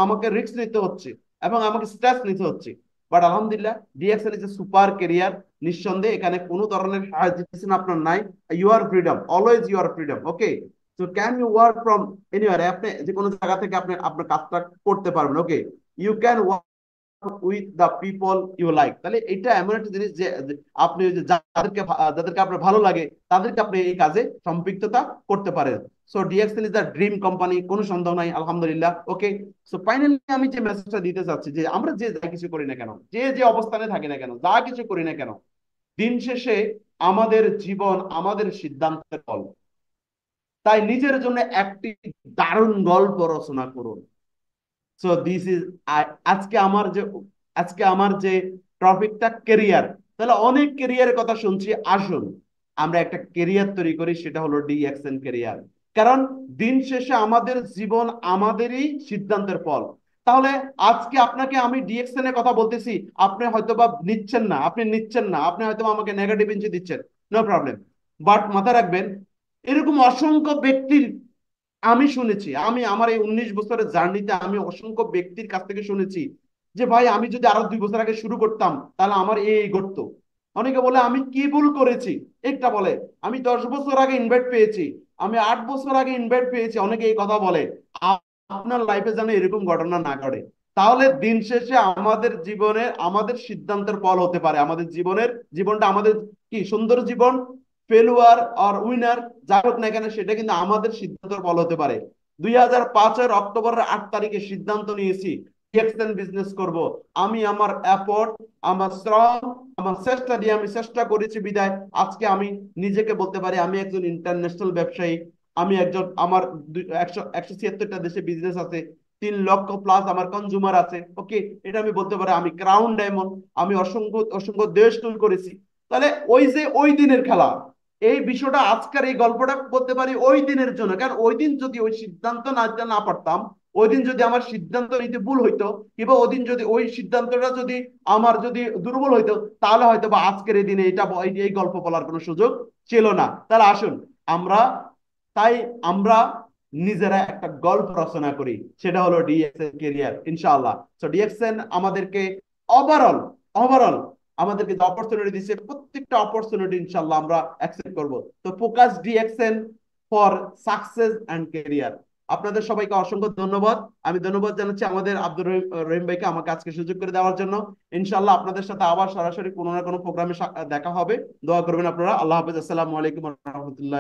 আমাকে রিস্ক নিতে হচ্ছে এবং আমাকে স্ট্রেস নিতে হচ্ছে। বাট আলহামদুলিল্লাহ, DXL is a super career. নিঃসন্দেহে এখানে কোনো ধরনের হেজিটেশন আপনার নাই। Your freedom, always your freedom, okay. So can you work from anywhere, আপনি যে কোনো জায়গা থেকে আপনি আপনার কাজটা করতে পারবেন, okay. You can with the people you like. তাহলে এটা এমন একটা জিনিস যে যে আপনি ওই যে যাদেরকে আপনার ভালো লাগে তাদেরকে আপনি এই কাজে সম্পৃক্ততা করতে পারেন। So DXL is the dream company, কোনো সন্দেহ নাই, আলহামদুলিল্লাহ, ওকে। সো ফাইনালি আমি যে মেসেজটা দিতে চাচ্ছি যে আমরা যে যা কিছু করি না কেন, যে যে অবস্থানে থাকি না কেন, যা কিছু করি না কেন, দিন শেষে আমাদের জীবন আমাদের সিদ্ধান্তের ফল। তাই নিজের জন্য একটি দারুণ গল্প রচনা করুন। সো দিস ইজ, আজকে আমার যে আজকে আমার যে টপিকটা কেরিয়ার, তাহলে অনেক কেরিয়ারের কথা শুনছি, আসুন আমরা একটা কেরিয়ার তৈরি করি, সেটা হলো ডিএক্সএন কেরিয়ার। কারণ দিন শেষে আমাদের জীবন আমাদেরই সিদ্ধান্তের ফল। তাহলে আজকে আপনাকে আমি ডিএক্সএন এর কথা বলতেছি, আপনি হয়তোবা নিচ্ছেন না, আপনি হয়তো আমাকে নেগেটিভ ইঞ্চি দিচ্ছেন, নো প্রবলেম। বাট মাথায় রাখবেন, এরকম অসংখ্য ব্যক্তির আমি শুনেছি, আমি আমার এই 19 বছরের জার্নিতে আমি অসংখ্য ব্যক্তির কাছ থেকে শুনেছি যে ভাই আমি যদি আরো 2 বছর আগে শুরু করতাম তাহলে আমার এই ঘটতো। অনেকে বলে আমি কি ভুল করেছি, একটা বলে আমি 10 বছর আগে ইনভাইট পেয়েছি, আমি 8 বছর আগে ইনভাইট পেয়েছি, অনেকে এই কথা বলে। আপনার লাইফে যেন এরকম ঘটনা না ঘটে। তাহলে দিন শেষে আমাদের জীবনে আমাদের সিদ্ধান্তের ফল হতে পারে আমাদের জীবনটা আমাদের কি সুন্দর জীবন, ফেলুয়ার আর উইনার যা হোক না কেন, সেটা কিন্তু আমাদের সিদ্ধান্তের ফল হতে পারে। 2005-এর অক্টোবরের 8 তারিখে সিদ্ধান্ত নিয়েছি ডিএক্সএন বিজনেস করব। আমি আমার এফোর্ট, আমার শ্রম, আমার চেষ্টা দিয়ে আমি চেষ্টা করেছি বিদায় আজকে আমি নিজেকে বলতে পারি আমি একজন ইন্টারন্যাশনাল ব্যবসায়ী। আমি একজন, আমার 176টা দেশে বিজনেস আছে, 3 লক্ষ প্লাস আমার কনজুমার আছে, ওকে। এটা আমি বলতে পারি আমি ক্রাউন ডায়মন্ড, আমি অসংখ্য অসংখ্য দেশ টুর করেছি। তাহলে ওই যে ওই দিনের খেলা, এই বিষয়টা আজকের এই গল্পটা বলতে পারি ওই দিনের জন্য। কারণ ওই দিন যদি ওই সিদ্ধান্ত না পারতাম, ওই দিন যদি আমার সিদ্ধান্ত নিতে ভুল হইতো, কিংবা ওই দিন যদি ওই সিদ্ধান্তটা যদি আমার যদি দুর্বল হইতো, তাহলে হয়তো বা আজকের এই দিনে এই গল্প বলার কোনো সুযোগ ছিল না। তাহলে আসুন আমরা তাই আমরা নিজেরা একটা গল্প রচনা করি, সেটা হলো ডিএক্সএন কেরিয়ার, ইনশাআল্লাহ। তো ডিএক্সএন আমাদেরকে ওভারঅল ওভারঅল আমাদেরকে যে অপরচুনিটি দিচ্ছে, প্রত্যেকটা অপরচুনিটি ইনশাআল্লাহ আমরা অ্যাকসেপ্ট করব। তো focus DXN for success and career. আপনাদের সবাইকে অসংখ্য ধন্যবাদ। আমি ধন্যবাদ জানাচ্ছি আমাদের আব্দুর রহিম ভাইকে আমাকে আজকে সুযোগ করে দেওয়ার জন্য। ইনশাআল্লাহ আপনাদের সাথে আবার সরাসরি কোনো না কোনো প্রোগ্রামে দেখা হবে। দোয়া করবেন আপনারা। আল্লাহ হাফেজ, আসসালামু আলাইকুম ওয়া রাহমাতুল্লাহ।